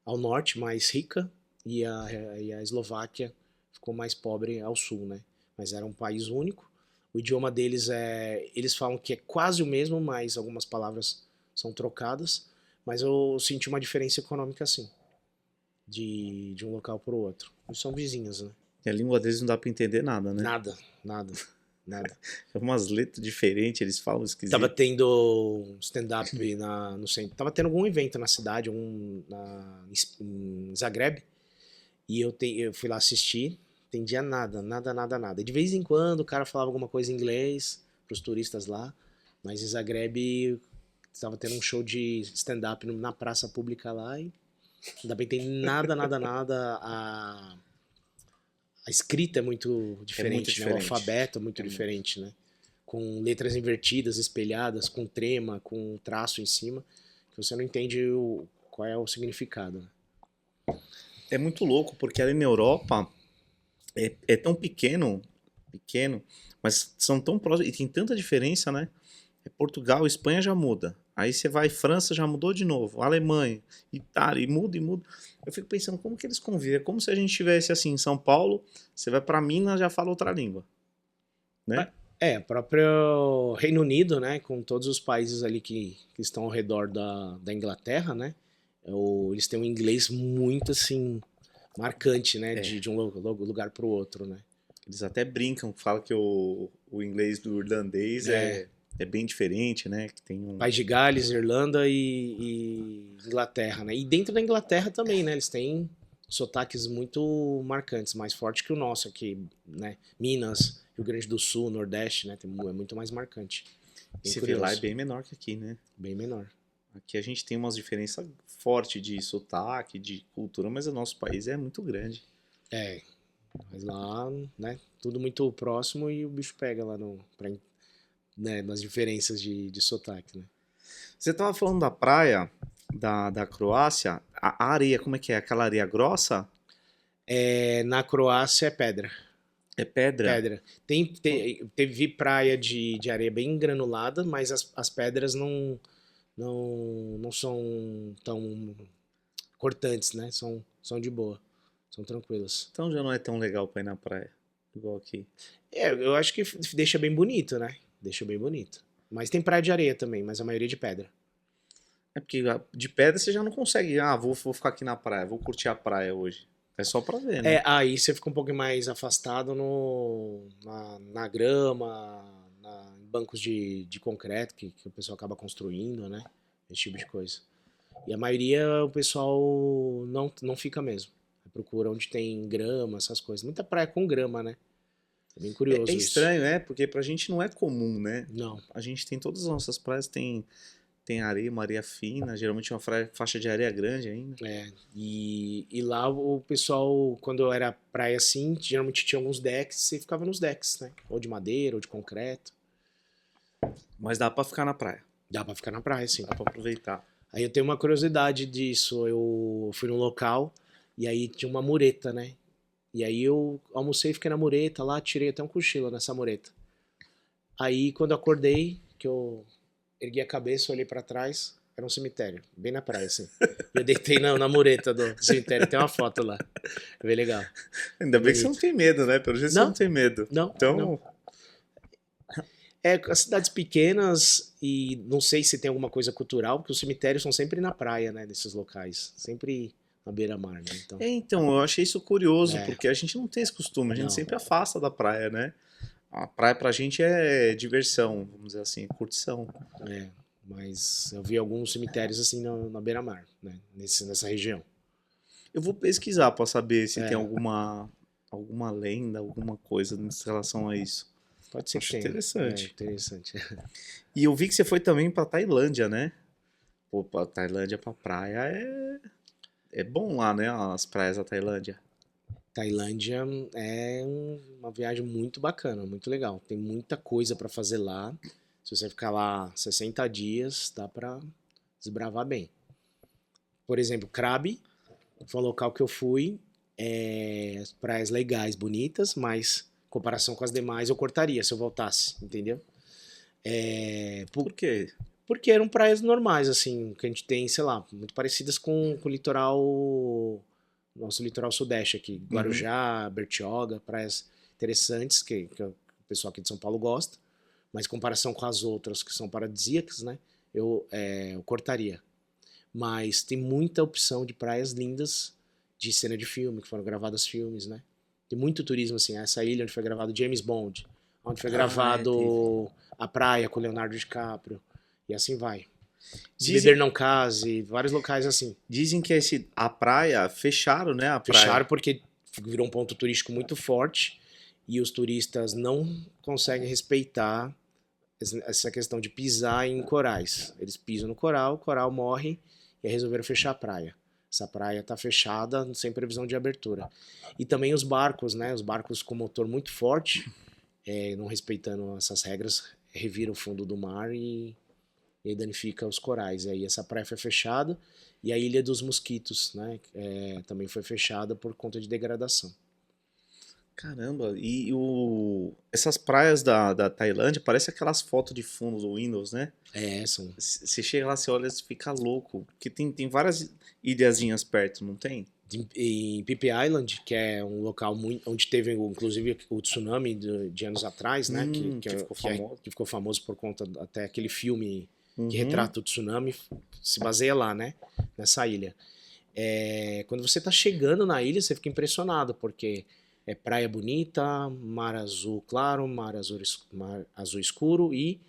ao norte, mais rica, e a Eslováquia ficou mais pobre ao sul, né? Mas era um país único. O idioma deles eles falam que é quase o mesmo, mas algumas palavras são trocadas. Mas eu senti uma diferença econômica, assim, de um local para o outro. Eles são vizinhos, né? E a língua deles não dá pra entender nada, né? Nada, nada, nada. É umas letras diferentes, eles falam esquisito. Tava tendo stand-up no centro. Tava tendo algum evento na cidade, em Zagreb. E eu fui lá assistir, entendia nada, nada, nada, nada. E de vez em quando o cara falava alguma coisa em inglês pros turistas lá, mas em Zagreb estava tendo um show de stand-up na praça pública lá e não dá pra entender nada, nada, nada. A escrita é muito diferente, né? O alfabeto é muito diferente, né? Com letras invertidas, espelhadas, com trema, com traço em cima, que você não entende qual é o significado, né? É muito louco, porque ali na Europa é tão pequeno, mas são tão próximos, e tem tanta diferença, né? Portugal, Espanha já muda. Aí você vai, França já mudou de novo. Alemanha, Itália, e muda, e muda. Eu fico pensando, como que eles convivem? É como se a gente estivesse assim, em São Paulo, você vai pra Minas, já fala outra língua. Né? O próprio Reino Unido, né? Com todos os países ali que estão ao redor da Inglaterra, né? Eles têm um inglês muito, assim, marcante, né? De um lugar pro outro, né? Eles até brincam, falam que o inglês do irlandês é bem diferente, né? Que tem País de Gales, Irlanda e Inglaterra, né? E dentro da Inglaterra também, né? Eles têm sotaques muito marcantes, mais fortes que o nosso aqui, né? Minas, Rio Grande do Sul, Nordeste, né? É muito mais marcante. Se vê lá é bem menor que aqui, né? Bem menor. Aqui a gente tem umas diferenças fortes de sotaque, de cultura, mas o nosso país é muito grande. Mas lá, né? Tudo muito próximo e o bicho pega lá nas diferenças de sotaque, né? Você tava falando da praia da Croácia, a areia, como é que é? Aquela areia grossa? Na Croácia é pedra. É pedra? Pedra. Teve praia de areia bem granulada, mas as pedras não são tão cortantes, né? São de boa. São tranquilas. Então já não é tão legal pra ir na praia, igual aqui. Eu acho que deixa bem bonito, né? Deixa bem bonito. Mas tem praia de areia também, mas a maioria de pedra. É porque de pedra você já não consegue. Vou ficar aqui na praia, vou curtir a praia hoje. É só pra ver, né? Aí você fica um pouco mais afastado na grama, em bancos de concreto que o pessoal acaba construindo, né? Esse tipo de coisa. E a maioria o pessoal não fica mesmo. Procura onde tem grama, essas coisas. Muita praia com grama, né? É bem curioso É isso. estranho, né? Porque pra gente não é comum, né? Não. A gente tem todas as nossas praias, tem tem areia, uma areia fina, geralmente uma faixa de areia grande ainda. E lá o pessoal, quando era praia assim, geralmente tinha alguns decks, você ficava nos decks, né? Ou de madeira, ou de concreto. Mas dá pra ficar na praia, Dá pra ficar na praia, sim. dá pra aproveitar. Aí eu tenho uma curiosidade disso. Eu fui num local e aí tinha uma mureta, né? E aí eu almocei, fiquei na mureta lá, tirei até um cochilo nessa mureta. Aí quando eu acordei, que eu ergui a cabeça, olhei pra trás, era um cemitério, bem na praia, assim. E eu deitei na mureta do cemitério, tem uma foto lá. É bem legal. Ainda bem que você Bonito. não tem medo, né? Pelo jeito você Não, não tem medo. não, Então, não. É, as cidades pequenas, e não sei se tem alguma coisa cultural, porque os cemitérios são sempre na praia, né, desses locais. Sempre na beira-mar, né? Então, então, eu achei isso curioso, é, porque a gente não tem esse costume, a gente não, sempre afasta da praia, né? A praia pra gente é diversão, vamos dizer assim, curtição. é. Mas eu vi alguns cemitérios assim na beira-mar, né? Nessa região. Eu vou pesquisar pra saber se tem É, alguma lenda, alguma coisa em relação a isso. pode ser que Acho tenha. É, interessante. interessante. E eu vi que você foi também pra Tailândia, né? Pô, pra Tailândia, pra praia é bom lá, né? As praias da Tailândia. Tailândia é uma viagem muito bacana, muito legal. Tem muita coisa pra fazer lá. Se você ficar lá 60 dias, dá pra desbravar bem. Por exemplo, Krabi foi um local que eu fui. As praias legais, bonitas, mas em comparação com as demais eu cortaria se eu voltasse, entendeu? Por quê? Porque eram praias normais, assim, que a gente tem, sei lá, muito parecidas com o litoral, nosso litoral sudeste aqui, Uhum. Guarujá, Bertioga, praias interessantes que o pessoal aqui de São Paulo gosta, mas em comparação com as outras que são paradisíacas, né, eu cortaria. Mas tem muita opção de praias lindas de cena de filme, que foram gravadas filmes, né? Tem muito turismo, assim, essa ilha onde foi gravado James Bond, onde foi Teve. gravado A Praia com Leonardo DiCaprio, e assim vai. Se Beber Dizem, Não Case, vários locais assim. dizem que a praia, fecharam, né? A Fecharam praia. porque virou um ponto turístico muito forte e os turistas não conseguem respeitar essa questão de pisar em corais. Eles pisam no coral, o coral morre e aí resolveram fechar a praia. Essa praia está fechada, sem previsão de abertura. E também os barcos, né? Os barcos com motor muito forte, não respeitando essas regras, reviram o fundo do mar e aí danifica os corais. E aí essa praia foi fechada e a Ilha dos Mosquitos, né? Também foi fechada por conta de degradação. Caramba, essas praias da Tailândia parecem aquelas fotos de fundo do Windows, né? São Você chega lá, você olha, você fica louco. Porque tem várias ilhazinhas perto, não tem? em Phi Island, que é um local onde teve inclusive o tsunami de anos atrás, né? Que ficou famoso. Que ficou famoso por conta até aquele filme que Uhum. retrata o tsunami, se baseia lá, né? Nessa ilha. Quando você está chegando na ilha, você fica impressionado, porque é praia bonita, mar azul claro, mar azul escuro e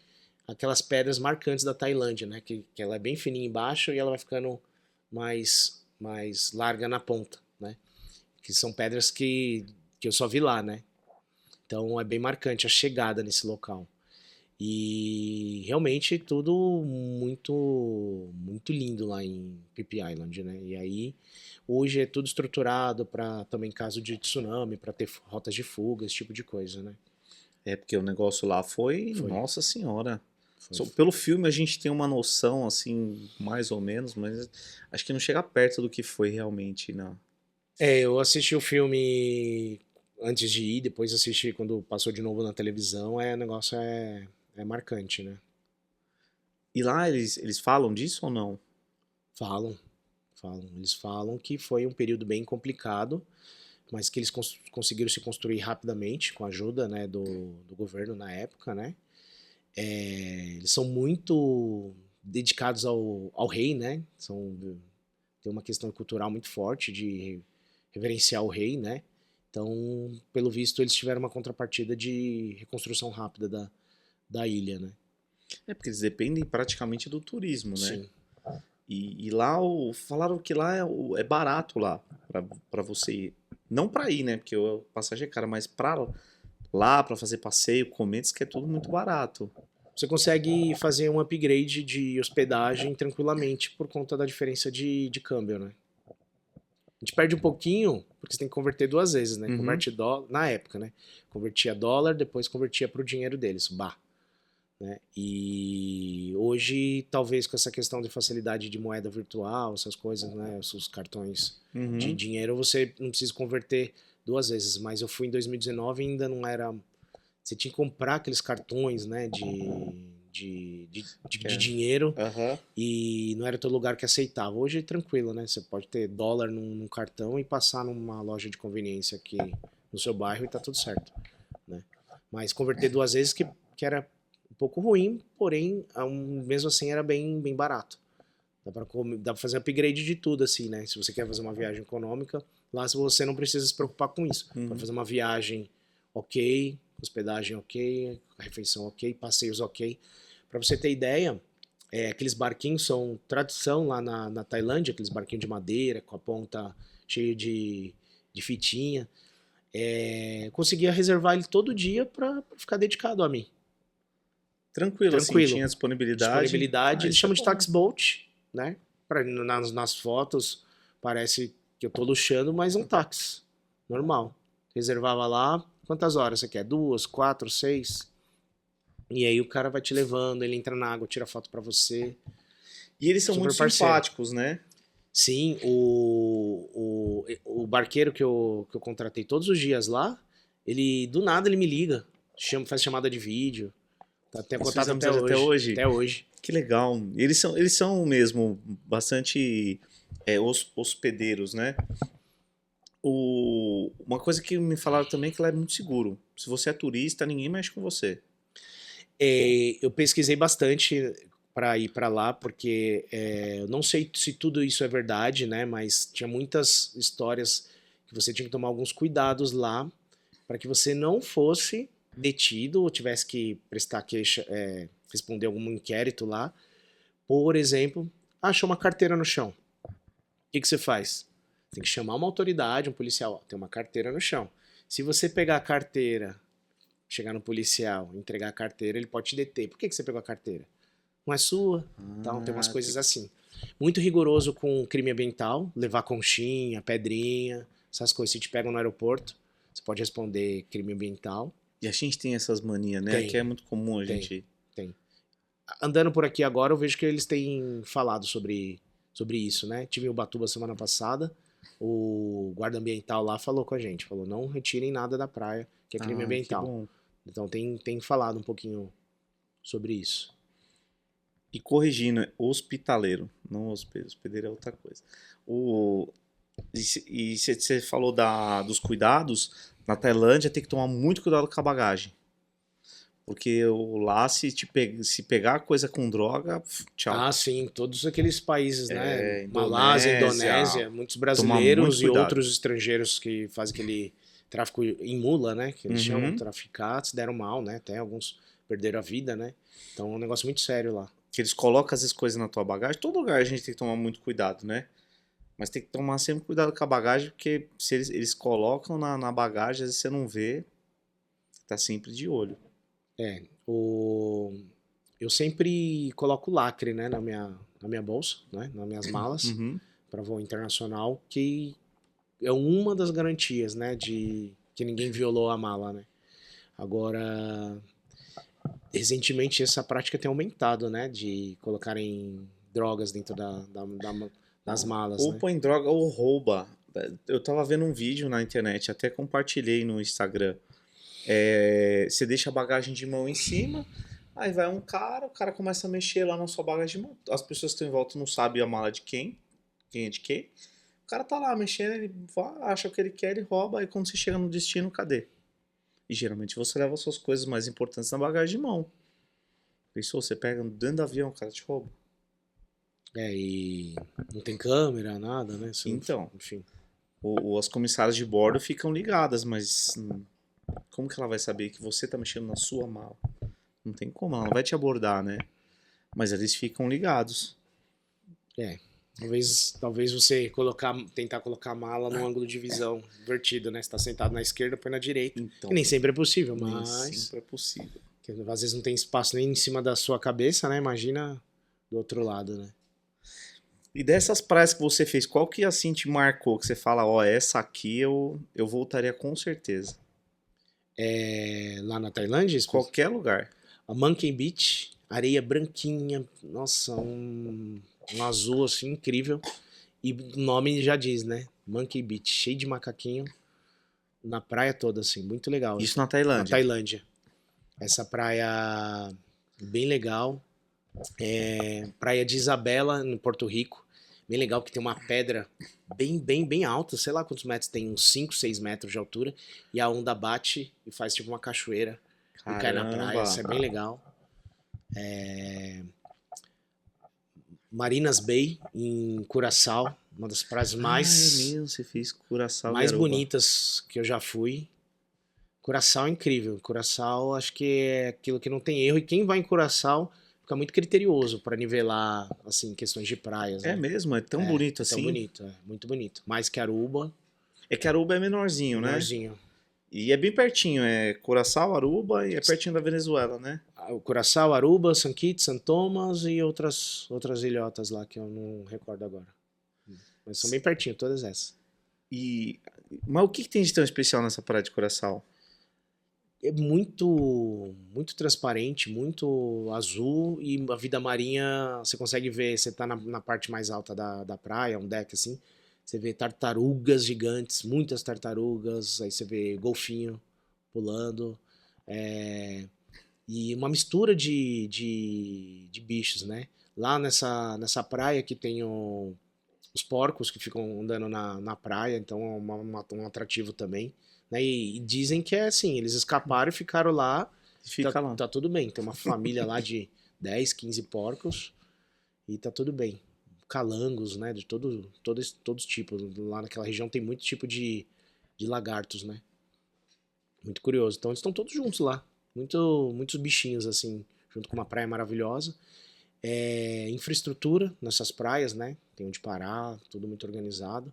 aquelas pedras marcantes da Tailândia, né? Que ela é bem fininha embaixo e ela vai ficando mais larga na ponta, né? Que são pedras que eu só vi lá, né? Então é bem marcante a chegada nesse local. E realmente tudo muito lindo lá em Phi Island, né? E aí hoje é tudo estruturado para também caso de tsunami, para ter rotas de fuga, esse tipo de coisa, né? É porque o negócio lá foi, Foi, nossa senhora. foi. Pelo filme a gente tem uma noção, assim, mais ou menos, mas acho que não chega perto do que foi realmente, não. Eu assisti o filme antes de ir, depois assisti quando passou de novo na televisão, o negócio é marcante, né? E lá eles falam disso ou não? Falam, falam. Eles falam que foi um período bem complicado, mas que eles conseguiram se construir rapidamente com a ajuda, né, do governo na época, né? Eles são muito dedicados ao rei, né? Tem uma questão cultural muito forte de reverenciar o rei, né? Então, pelo visto, eles tiveram uma contrapartida de reconstrução rápida da ilha, né? É porque eles dependem praticamente do turismo, né? Sim. E lá falaram que lá é barato lá pra você ir. Não pra ir, né? Porque a passagem é cara, mas pra lá, pra fazer passeio, comer, diz que é tudo muito barato. você consegue fazer um upgrade de hospedagem tranquilamente por conta da diferença de câmbio, né? A gente perde um pouquinho, porque você tem que converter 2 vezes, né? Uhum. Converte dólar, na época, né? Convertia dólar, depois convertia para o dinheiro deles, né? E hoje, talvez com essa questão de facilidade de moeda virtual, essas coisas, né? Os cartões de Uhum. dinheiro, você não precisa converter 2 vezes. Mas eu fui em 2019 e ainda não era. Você tinha que comprar aqueles cartões, né? De dinheiro Aham. e não era todo lugar que aceitava. Hoje é tranquilo, né? Você pode ter dólar num cartão e passar numa loja de conveniência aqui no seu bairro e tá tudo certo, né? Mas converter 2 vezes que era um pouco ruim, porém, mesmo assim era bem barato. Dá pra fazer upgrade de tudo, assim, né? Se você quer fazer uma viagem econômica, lá você não precisa se preocupar com isso. Pode fazer uma viagem ok, hospedagem ok, refeição ok, passeios ok. Pra você ter ideia, aqueles barquinhos são tradição lá na Tailândia, aqueles barquinhos de madeira, com a ponta cheia de fitinha. Conseguia reservar ele todo dia pra ficar dedicado a mim. Tranquilo, assim, Tranquilo. tinha disponibilidade. Disponibilidade, eles Isso é chamam de bom. tax boat, né? Nas fotos parece que eu tô luxando, mas é um táxi. Normal. Reservava lá, quantas horas você quer? 2, 4, 6? E aí o cara vai te levando, ele entra na água, tira foto pra você. E eles são Super muito parceiro. simpáticos, né? Sim, o barqueiro que eu contratei todos os dias lá, ele do nada ele me liga, faz chamada de vídeo. Tem Eles contato fizeram até amizade até hoje. hoje. Até hoje. Que legal. E eles são mesmo bastante hospedeiros, né? Uma coisa que me falaram também é que lá é muito seguro. Se você é turista, ninguém mexe com você. Eu pesquisei bastante para ir para lá, porque eu não sei se tudo isso é verdade, né? Mas tinha muitas histórias que você tinha que tomar alguns cuidados lá para que você não fosse detido ou tivesse que prestar queixa, responder algum inquérito lá. Por exemplo, achou uma carteira no chão. O que você faz? Tem que chamar uma autoridade, um policial. Ó, tem uma carteira no chão. Se você pegar a carteira, chegar no policial, entregar a carteira, ele pode te deter. Por que você pegou a carteira? Não é sua. Então, tem umas coisas assim. Muito rigoroso com crime ambiental, levar conchinha, pedrinha, essas coisas. Se te pegam no aeroporto, você pode responder crime ambiental. E a gente tem essas manias, né? Tem, Que é muito comum a gente. Tem. Andando por aqui agora, eu vejo que eles têm falado sobre isso, né? Tive em Ubatuba semana passada, o guarda ambiental lá falou com a gente, falou, não retirem nada da praia, que é crime Que ambiental. bom. Então tem falado um pouquinho sobre isso. E corrigindo, é hospitaleiro, não hospedeiro. Hospedeiro é outra coisa. E você falou dos cuidados. Na Tailândia tem que tomar muito cuidado com a bagagem. Porque lá, se pegar coisa com droga, tchau. Ah, sim, todos aqueles países, né? Indonésia, Malásia, Indonésia, muitos brasileiros muito e cuidado. outros estrangeiros que fazem aquele tráfico em mula, né? Que eles chamam Uhum. traficantes, deram mal, né? Até alguns perderam a vida, né? Então é um negócio muito sério lá. Que eles colocam essas coisas na tua bagagem. Todo lugar a gente tem que tomar muito cuidado, né? Mas tem que tomar sempre cuidado com a bagagem, porque se eles colocam na bagagem, às vezes você não vê, tá sempre de olho. Eu sempre coloco lacre, né, na minha bolsa, né, nas minhas malas, Uhum. para voo internacional, que é uma das garantias, né, de que ninguém violou a mala, né. Agora, recentemente essa prática tem aumentado, né, de colocarem drogas dentro das malas, Ou né. põe droga ou rouba. Eu tava vendo um vídeo na internet, até compartilhei no Instagram. Você deixa a bagagem de mão em cima, aí vai um cara, o cara começa a mexer lá na sua bagagem de mão. As pessoas que estão em volta não sabem a mala de quem é de quem. O cara tá lá mexendo, ele acha o que ele quer, ele rouba, aí quando você chega no destino, cadê? E geralmente você leva as suas coisas mais importantes na bagagem de mão. Pensou, você pega dentro do avião, o cara te rouba. E não tem câmera, nada, né. Então, enfim. As comissárias de bordo ficam ligadas, mas como que ela vai saber que você tá mexendo na sua mala? Não tem como, ela não vai te abordar, né? Mas eles ficam ligados. Talvez você tentar colocar a mala num ângulo de visão invertido, né? Você tá sentado na esquerda, põe na direita. Então, Que nem sempre é possível, nem mas sempre é possível. Que às vezes não tem espaço nem em cima da sua cabeça, né? Imagina do outro lado, né? E dessas praias que você fez, qual que assim te marcou? Que você fala, ó, essa aqui eu voltaria com certeza. Lá na Tailândia, Qualquer lugar. a Monkey Beach, areia branquinha, nossa, um azul assim incrível. E o nome já diz, né? Monkey Beach, cheio de macaquinho na praia toda, assim, muito legal. Isso na Na Tailândia. Tailândia. Essa praia bem legal. Praia de Isabela, no Porto Rico. Bem legal, que tem uma pedra bem alta, sei lá quantos metros tem, uns 5, 6 metros de altura. E a onda bate e faz tipo uma cachoeira. E cai na praia, isso é bem legal. Marinas Bay, em Curaçao, uma das praias É mais mesmo, você fez Curaçao e mais Aruba. bonitas que eu já fui. Curaçao é incrível. Curaçao acho que é aquilo que não tem erro. E quem vai em Curaçao fica muito criterioso para nivelar, assim, questões de praias, É né? mesmo, é tão bonito É assim. tão bonito, muito bonito. Mais que Aruba, É que Aruba é menorzinho, né? menorzinho. E é bem pertinho, é Curaçao, Aruba e é pertinho da Venezuela, né? O Curaçao, Aruba, San Kitts, San Thomas e outras ilhotas lá que eu não recordo agora. Mas são bem pertinho, todas essas. Mas o que tem de tão especial nessa praia de Curaçao? É muito transparente, muito azul e a vida marinha, você consegue ver, você tá na parte mais alta da praia, um deck assim, você vê tartarugas gigantes, muitas tartarugas, aí você vê golfinho pulando, e uma mistura de bichos, né? Lá nessa praia que tem os porcos que ficam andando na praia, então é um atrativo também. Né? E dizem que é assim, eles escaparam e ficaram lá, Fica lá. tá tudo bem. Tem uma família lá de 10, 15 porcos e tá tudo bem. Calangos, né? De todos os tipos. Lá naquela região tem muito tipo de lagartos, né? Muito curioso. Então eles estão todos juntos lá. Muitos bichinhos, assim, junto com uma praia maravilhosa. Infraestrutura nessas praias, né? Tem onde parar, tudo muito organizado.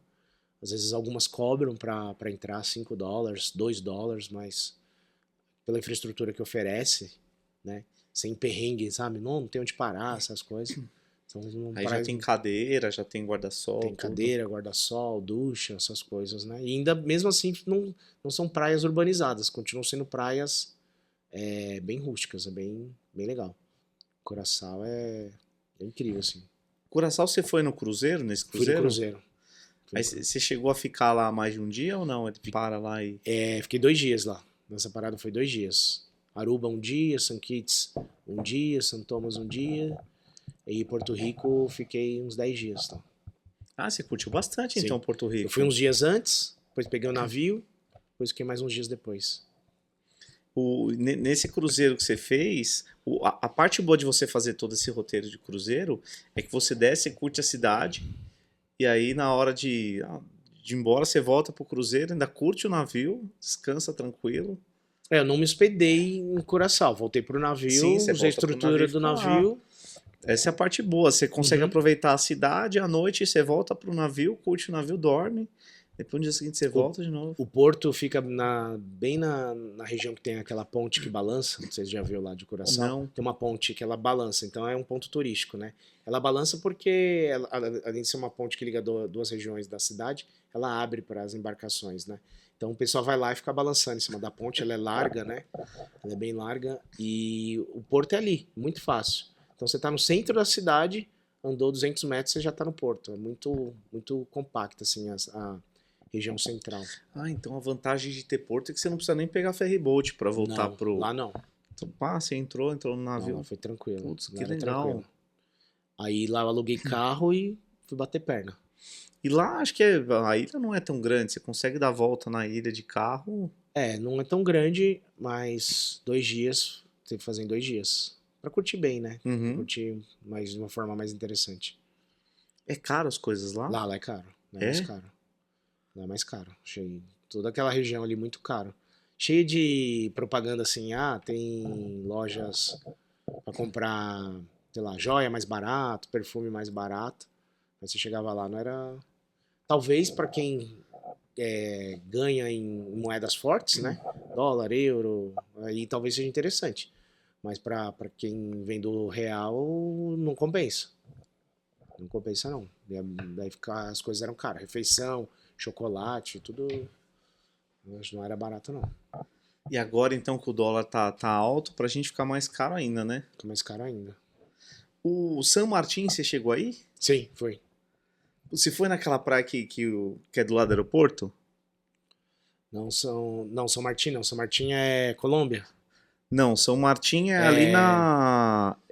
Às vezes algumas cobram para entrar $5, $2, mas pela infraestrutura que oferece, né? Sem perrengue, sabe? Não tem onde parar, essas coisas. Então, Aí já tem cadeira, já tem guarda-sol. tem cadeira, guarda-sol, ducha, essas coisas, né? E ainda mesmo assim não são praias urbanizadas, continuam sendo praias bem rústicas, é bem legal. Curaçao é incrível, assim. Curaçao, você foi no cruzeiro, nesse Fui no cruzeiro? cruzeiro. Aí você chegou a ficar lá mais de um dia ou não? Ele para lá e... Fiquei 2 dias lá. Nessa parada foi 2 dias. Aruba um dia, San Kitts um dia, San Thomas um dia. E Porto Rico fiquei uns 10 dias. Tá? Ah, você curtiu bastante Sim. então Porto Rico. Eu fui uns dias antes, depois peguei o navio, depois fiquei mais uns dias depois. Nesse cruzeiro que você fez, a parte boa de você fazer todo esse roteiro de cruzeiro é que você desce e curte a cidade, e aí na hora de ir embora, você volta pro cruzeiro, ainda curte o navio, descansa tranquilo. Eu não me hospedei em Curaçao, voltei pro navio, Sim, você usei a volta pro estrutura navio e do fica lá. navio. Essa é a parte boa, você consegue aproveitar a cidade, à noite você volta pro navio, curte o navio, dorme, depois no dia seguinte você volta de novo. O porto fica bem na região que tem aquela ponte que balança, não sei se já viu lá de Curaçao. Não. Tem uma ponte que ela balança, então é um ponto turístico, né? Ela balança porque, além de ser uma ponte que liga duas regiões da cidade, ela abre para as embarcações, né? Então o pessoal vai lá e fica balançando em cima da ponte, ela é larga, né? Ela é bem larga e o porto é ali, muito fácil. Então você está no centro da cidade, andou 200 metros, você já está no porto. É muito compacta, assim, a região central. Ah, então a vantagem de ter porto é que você não precisa nem pegar ferryboat para voltar Não, pro... lá não. Então, você entrou no navio. Não, lá foi tranquilo. Putz, Lá que era legal. tranquilo. Aí lá eu aluguei carro e fui bater perna. E lá acho que a ilha não é tão grande, você consegue dar volta na ilha de carro. Não é tão grande, mas 2 dias, teve que fazer em 2 dias. Pra curtir bem, né? Uhum. Curtir de uma forma mais interessante. É caro as coisas lá? Lá é caro. Lá é É? mais caro. Lá é mais caro. Achei toda aquela região ali muito caro. Cheio de propaganda assim, tem lojas pra comprar, sei lá, joia mais barato, perfume mais barato. Mas você chegava lá, não era... Talvez pra quem ganha em moedas fortes, né? Dólar, euro, aí talvez seja interessante. Mas para quem vem do real, não compensa. Não compensa, não. Daí as coisas eram caras. Refeição, chocolate, tudo. Não era barato, não. E agora, então, que o dólar tá alto, pra gente ficar mais caro ainda, né? Fica mais caro ainda. O San Martín, você chegou aí? Sim, foi. Você foi naquela praia que é do lado do aeroporto? Não, São Martin não. São Martin é Colômbia. Não, São Martín é ali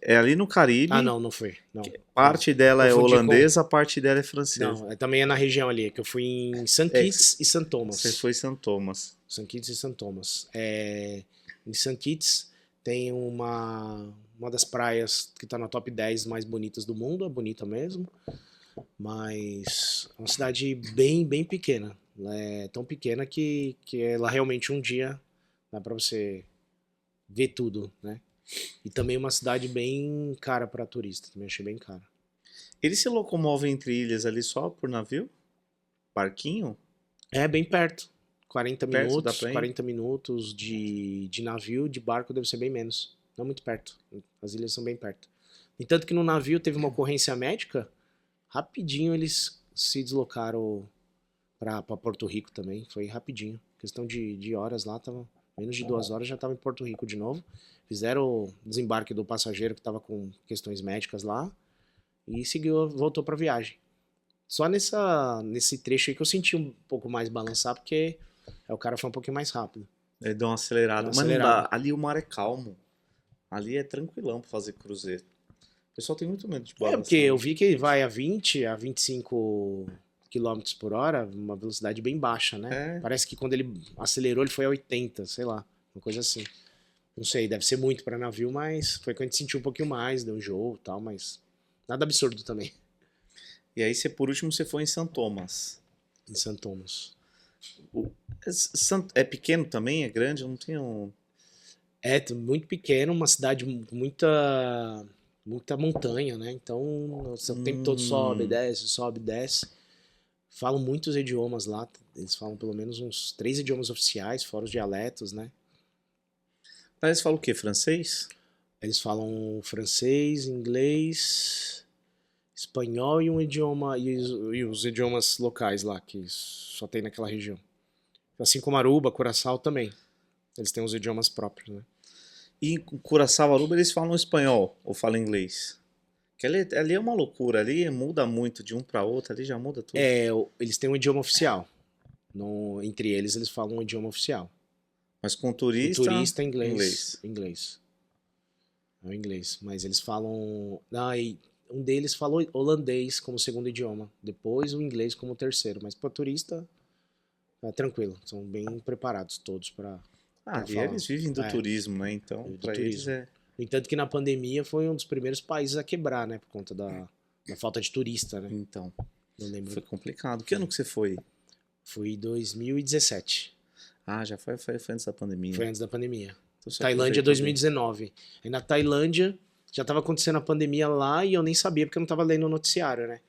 é ali no Ah, Caribe. não foi. Não. Parte dela é Confundi holandesa, parte dela é francesa. Não, também é na região ali, que eu fui em St. É, Kitts e St. Thomas. você foi em São Thomas. St. Kitts e St. Thomas. Em St. Kitts tem uma das praias que está na top 10 mais bonitas do mundo, é bonita mesmo, mas é uma cidade bem, bem pequena. Ela é tão pequena que ela realmente um dia dá para você ver tudo, né? E também uma cidade bem cara para turista, também achei bem cara. Eles se locomovem entre ilhas ali só por navio? Barquinho? É bem perto. 40 Perto, dá minutos, pra ir? 40 minutos de navio, de barco deve ser bem menos. Não muito perto. As ilhas são bem perto. E tanto que no navio teve uma ocorrência médica, rapidinho eles se deslocaram para Porto Rico também. Foi rapidinho. Questão de horas lá, tava menos de 2 horas já estava em Porto Rico de novo. Fizeram o desembarque do passageiro que estava com questões médicas lá e voltou para viagem. Só nesse trecho aí que eu senti um pouco mais balançar, porque o cara foi um pouquinho mais rápido. Ele deu uma acelerada. Mas não dá. Ali o mar é calmo. Ali é tranquilão pra fazer cruzeiro. O pessoal tem muito medo de balançar. Porque eu vi que vai a 20, a 25 quilômetros por hora, uma velocidade bem baixa, né? É. Parece que quando ele acelerou, ele foi a 80, sei lá, uma coisa assim. Não sei, deve ser muito para navio, mas foi quando a gente sentiu um pouquinho mais, deu um jogo e tal, mas nada absurdo também. E aí, por último, você foi em São Thomas. Em St. Thomas. É pequeno também? É grande? Eu não tenho... É muito pequeno, uma cidade com muita montanha, né? Então, o tempo todo sobe, desce, sobe, desce. Falam muitos idiomas lá. Eles falam pelo menos uns 3 idiomas oficiais, fora os dialetos, né? Mas eles falam o quê? Francês? Eles falam francês, inglês, espanhol e um idioma e os idiomas locais lá que só tem naquela região. Assim como Aruba, Curaçao também. Eles têm os idiomas próprios, né? E em Curaçao, Aruba, eles falam espanhol ou falam inglês? Que ali é uma loucura. Ali muda muito de um para outro. Ali já muda tudo. Eles têm um idioma oficial. Entre eles falam um idioma oficial. Mas com turista... O turista, inglês. É o inglês. Mas eles falam... um deles falou holandês como segundo idioma. Depois o inglês como terceiro. Mas para turista, é tranquilo. São bem preparados todos para e eles vivem do turismo, né? Então, para eles é... No entanto que na pandemia foi um dos primeiros países a quebrar, né? Por conta da falta de turista, né? Então, não lembro. Foi complicado. Que ano que você foi? Fui em 2017. Já foi antes da pandemia. Foi antes da pandemia. Então, Tailândia 2019. Aí na Tailândia já estava acontecendo a pandemia lá e eu nem sabia porque eu não estava lendo o noticiário, né?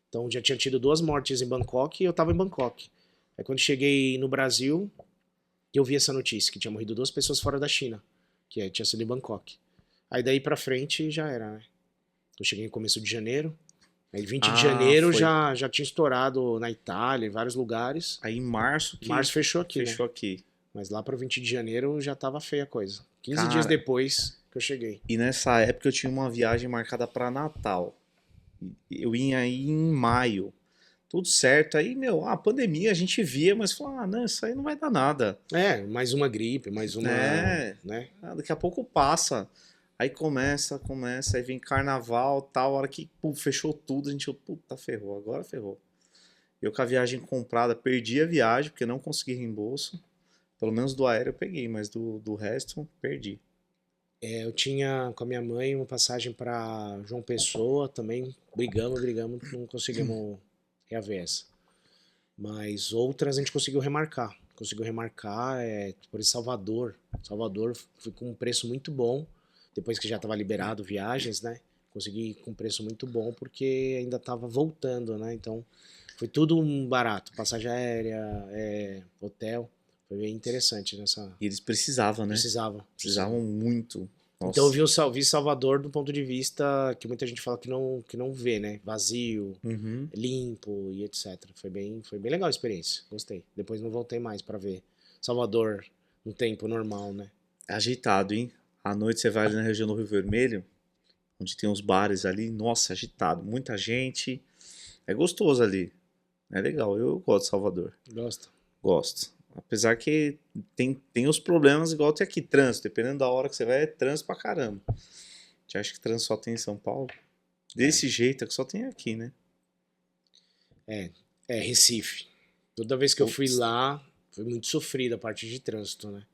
Então já tinha tido 2 mortes em Bangkok e eu estava em Bangkok. Aí quando cheguei no Brasil, eu vi essa notícia, que tinha morrido 2 pessoas fora da China, que tinha sido em Bangkok. Aí daí pra frente já era, né? Eu cheguei no começo de janeiro, aí 20 de janeiro já tinha estourado na Itália, em vários lugares. Aí em março fechou aqui, Fechou né? aqui. Mas lá para 20 de janeiro já tava feia a coisa. 15 dias depois que eu cheguei. E nessa época eu tinha uma viagem marcada para Natal. Eu ia aí em maio. Tudo certo. Aí, a pandemia a gente via, mas falava, não, isso aí não vai dar nada. Mais uma gripe, mais uma... né? Daqui a pouco passa. Aí começa, aí vem carnaval, tal, hora que fechou tudo, a gente, puta, ferrou, agora ferrou. Eu com a viagem comprada, perdi a viagem, porque não consegui reembolso. Pelo menos do aéreo eu peguei, mas do resto, perdi. Eu tinha com a minha mãe uma passagem para João Pessoa, também brigamos, não conseguimos reaver essa. Mas outras a gente conseguiu remarcar. Por exemplo, Salvador. Salvador foi com um preço muito bom, depois que já estava liberado viagens, né? Consegui com um preço muito bom, porque ainda estava voltando, né? Então, foi tudo barato. Passagem aérea, hotel. Foi bem interessante nessa... E eles precisavam, né? Precisavam muito. Então eu Nossa. vi Salvador do ponto de vista que muita gente fala que não vê, né? Vazio, Uhum. limpo e etc. Foi bem legal a experiência. Gostei. Depois não voltei mais pra ver Salvador no tempo normal, né? Agitado, hein? À noite você vai ali na região do Rio Vermelho, onde tem os bares ali. Nossa, agitado. Muita gente. É gostoso ali. É legal. Eu gosto de Salvador. Gosto. Gosto. Apesar que tem os problemas, igual tem aqui, trânsito. Dependendo da hora que você vai, é trânsito pra caramba. Você acha que trânsito só tem em São Paulo? Desse jeito é que só tem aqui, né? É, Recife. Toda vez que eu fui Putz, lá, foi muito sofrida a parte de trânsito, né?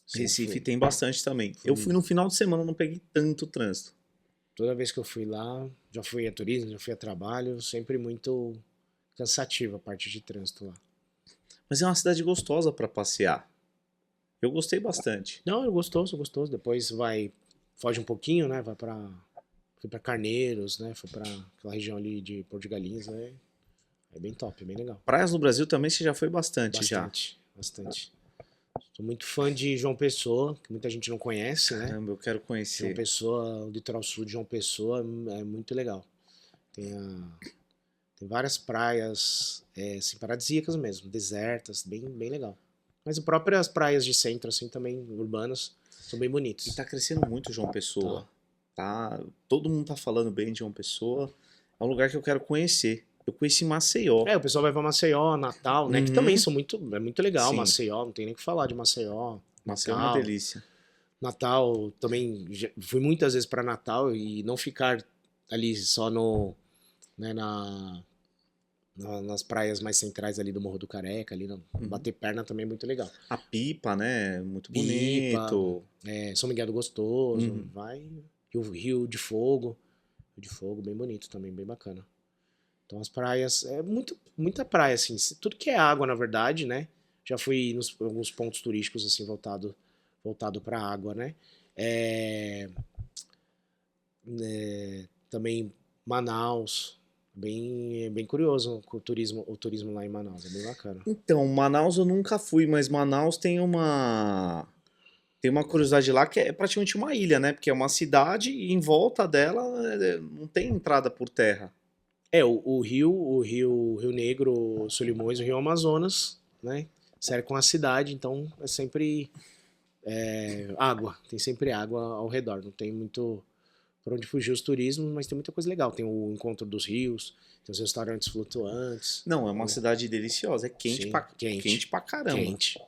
Sempre Recife foi. tem bastante também. Eu fui no final de semana, não peguei tanto trânsito. Toda vez que eu fui lá, já fui a turismo, já fui a trabalho, sempre muito cansativa a parte de trânsito lá. Mas é uma cidade gostosa pra passear. Eu gostei bastante. Não, é gostoso, gostoso. Depois foge um pouquinho, né? Fui pra Carneiros, né? Fui pra aquela região ali de Porto de Galinhas, né? É bem top, é bem legal. Praias no Brasil também você já foi bastante já. Bastante, bastante. Sou muito fã de João Pessoa, que muita gente não conhece, né? Caramba, eu quero João conhecer. Pessoa, o litoral sul de João Pessoa é muito legal. Tem, tem várias praias assim, paradisíacas mesmo, desertas, bem legal. Mas as próprias praias de centro, assim, também urbanas, são bem E bonitas. tá crescendo muito João Pessoa. Tá, todo mundo tá falando bem de João Pessoa. É um lugar que eu quero conhecer. Eu conheci Maceió. O pessoal vai pra Maceió, Natal, né? Que Uhum. também é muito legal, Sim. Maceió, não tem nem o que falar de Maceió. Maceió é uma Natal. delícia. Natal também, fui muitas vezes pra Natal e não ficar ali só né, nas praias mais centrais ali do Morro do Careca, ali, bater perna também é muito legal. A Pipa, né? Muito Pipa, bonito. São Miguel do Gostoso, Uhum. vai. Rio de Fogo. Rio de Fogo, bem bonito também, bem bacana. Então as praias, muita praia, assim, tudo que é água, na verdade, né? Já fui nos alguns pontos turísticos, assim, voltado pra água, né? Também Manaus, bem curioso o turismo lá em Manaus, é bem bacana. Então, Manaus eu nunca fui, mas Manaus tem uma curiosidade lá que é praticamente uma ilha, né? Porque é uma cidade e em volta dela não tem entrada por terra. O Rio Negro, Solimões, o Rio Amazonas, né? Cercam a cidade, então é sempre água, tem sempre água ao redor, não tem muito por onde fugir os turismos, mas tem muita coisa legal. Tem o encontro dos rios, tem os restaurantes flutuantes. Não, é uma cidade deliciosa. É quente, Sim, quente pra caramba. Quente.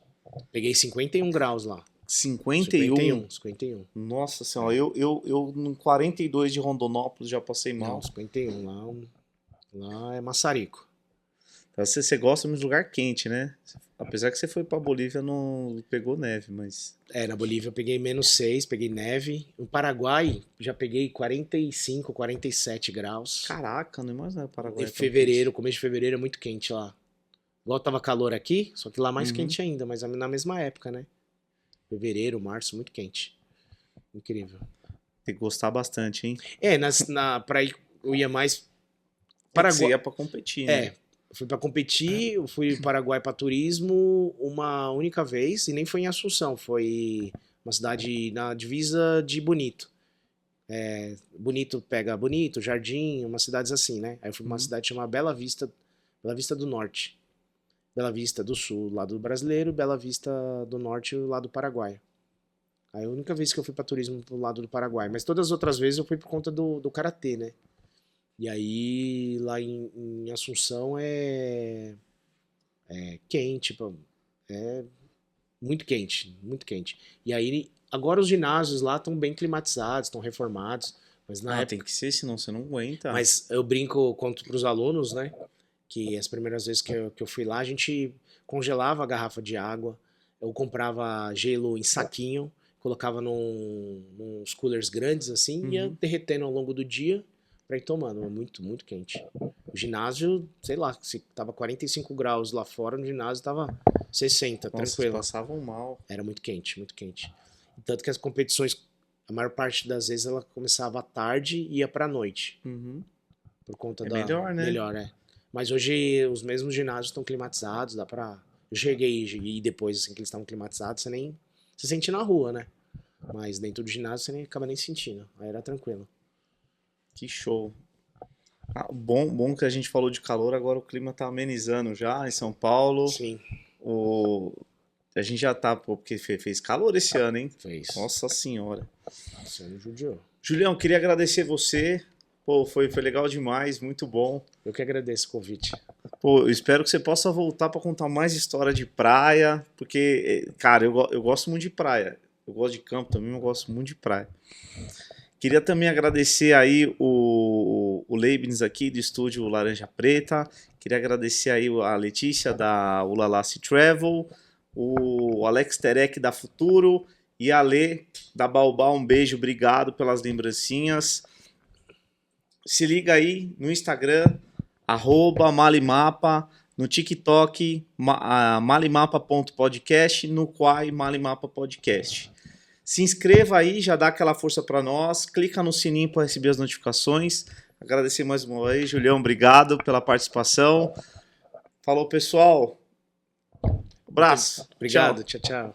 Peguei 51 graus lá. 51? 51. Nossa senhora, eu no 42 de Rondonópolis já passei mal. Não, 51. Lá é maçarico. Então, você gosta de um lugar quente, né? Apesar que você foi pra Bolívia, não pegou neve, mas... Na Bolívia eu peguei -6, peguei neve. No Paraguai já peguei 45, 47 graus. Caraca, não imaginava o Paraguai. Em fevereiro, começo de fevereiro é muito quente lá. Igual tava calor aqui, só que lá mais quente ainda, mas na mesma época, né? Fevereiro, março, muito quente. Incrível. Tem que gostar bastante, hein? Pra ir, eu ia mais... Você ia pra competir, né? Eu fui pra competir, eu fui para Paraguai pra turismo uma única vez, e nem foi em Assunção, foi uma cidade na divisa de Bonito. Bonito pega Bonito, Jardim, umas cidades assim, né? Aí eu fui pra uma cidade chamada Bela Vista do Norte. Bela Vista do Sul, lado brasileiro, Bela Vista do Norte, lado paraguaio. Aí a única vez que eu fui pra turismo pro lado do Paraguai, mas todas as outras vezes eu fui por conta do karatê, né? E aí lá em Assunção é quente, é muito quente, muito quente. E aí agora os ginásios lá estão bem climatizados, estão reformados, mas na época... tem que ser, senão você não aguenta. Mas eu brinco, conto pros alunos, né? Que as primeiras vezes que eu fui lá, a gente congelava a garrafa de água, eu comprava gelo em saquinho, colocava nos coolers grandes assim, e ia derretendo ao longo do dia pra ir tomando. Muito, muito quente. O ginásio, sei lá, se tava 45 graus lá fora, no ginásio tava 60, Nossa, tranquilo. passavam mal. Era muito quente, muito quente. Tanto que as competições, a maior parte das vezes, ela começava à tarde e ia pra noite. Por conta da... melhor, né? Melhor, Mas hoje os mesmos ginásios estão climatizados, dá pra... Eu cheguei e depois, assim, que eles estavam climatizados, você nem se sente na rua, né? Mas dentro do ginásio você nem acaba nem sentindo. Aí era tranquilo. Que show. Bom que a gente falou de calor, agora o clima tá amenizando já em São Paulo. Sim, A gente já tá, porque fez calor esse ano, hein? fez. Nossa senhora. Você não judiou. Julião, queria agradecer você. Pô, foi legal demais, muito bom. Eu que agradeço o convite. Pô, eu espero que você possa voltar para contar mais história de praia, porque, cara, eu gosto muito de praia. Eu gosto de campo também, mas eu gosto muito de praia. Queria também agradecer aí o Leibniz aqui do estúdio Laranja Preta. Queria agradecer aí a Letícia da Ulalassi Travel, o Alex Terek da Futuro e a Lê da Baobá. Um beijo, obrigado pelas lembrancinhas. Se liga aí no Instagram, @malimapa, no TikTok, malimapa.podcast, no Quai Malimapa Podcast. Se inscreva aí, já dá aquela força para nós, clica no sininho para receber as notificações. Agradecer mais uma vez, Julião, obrigado pela participação. Falou, pessoal. Abraço. Obrigado, Tchau. tchau.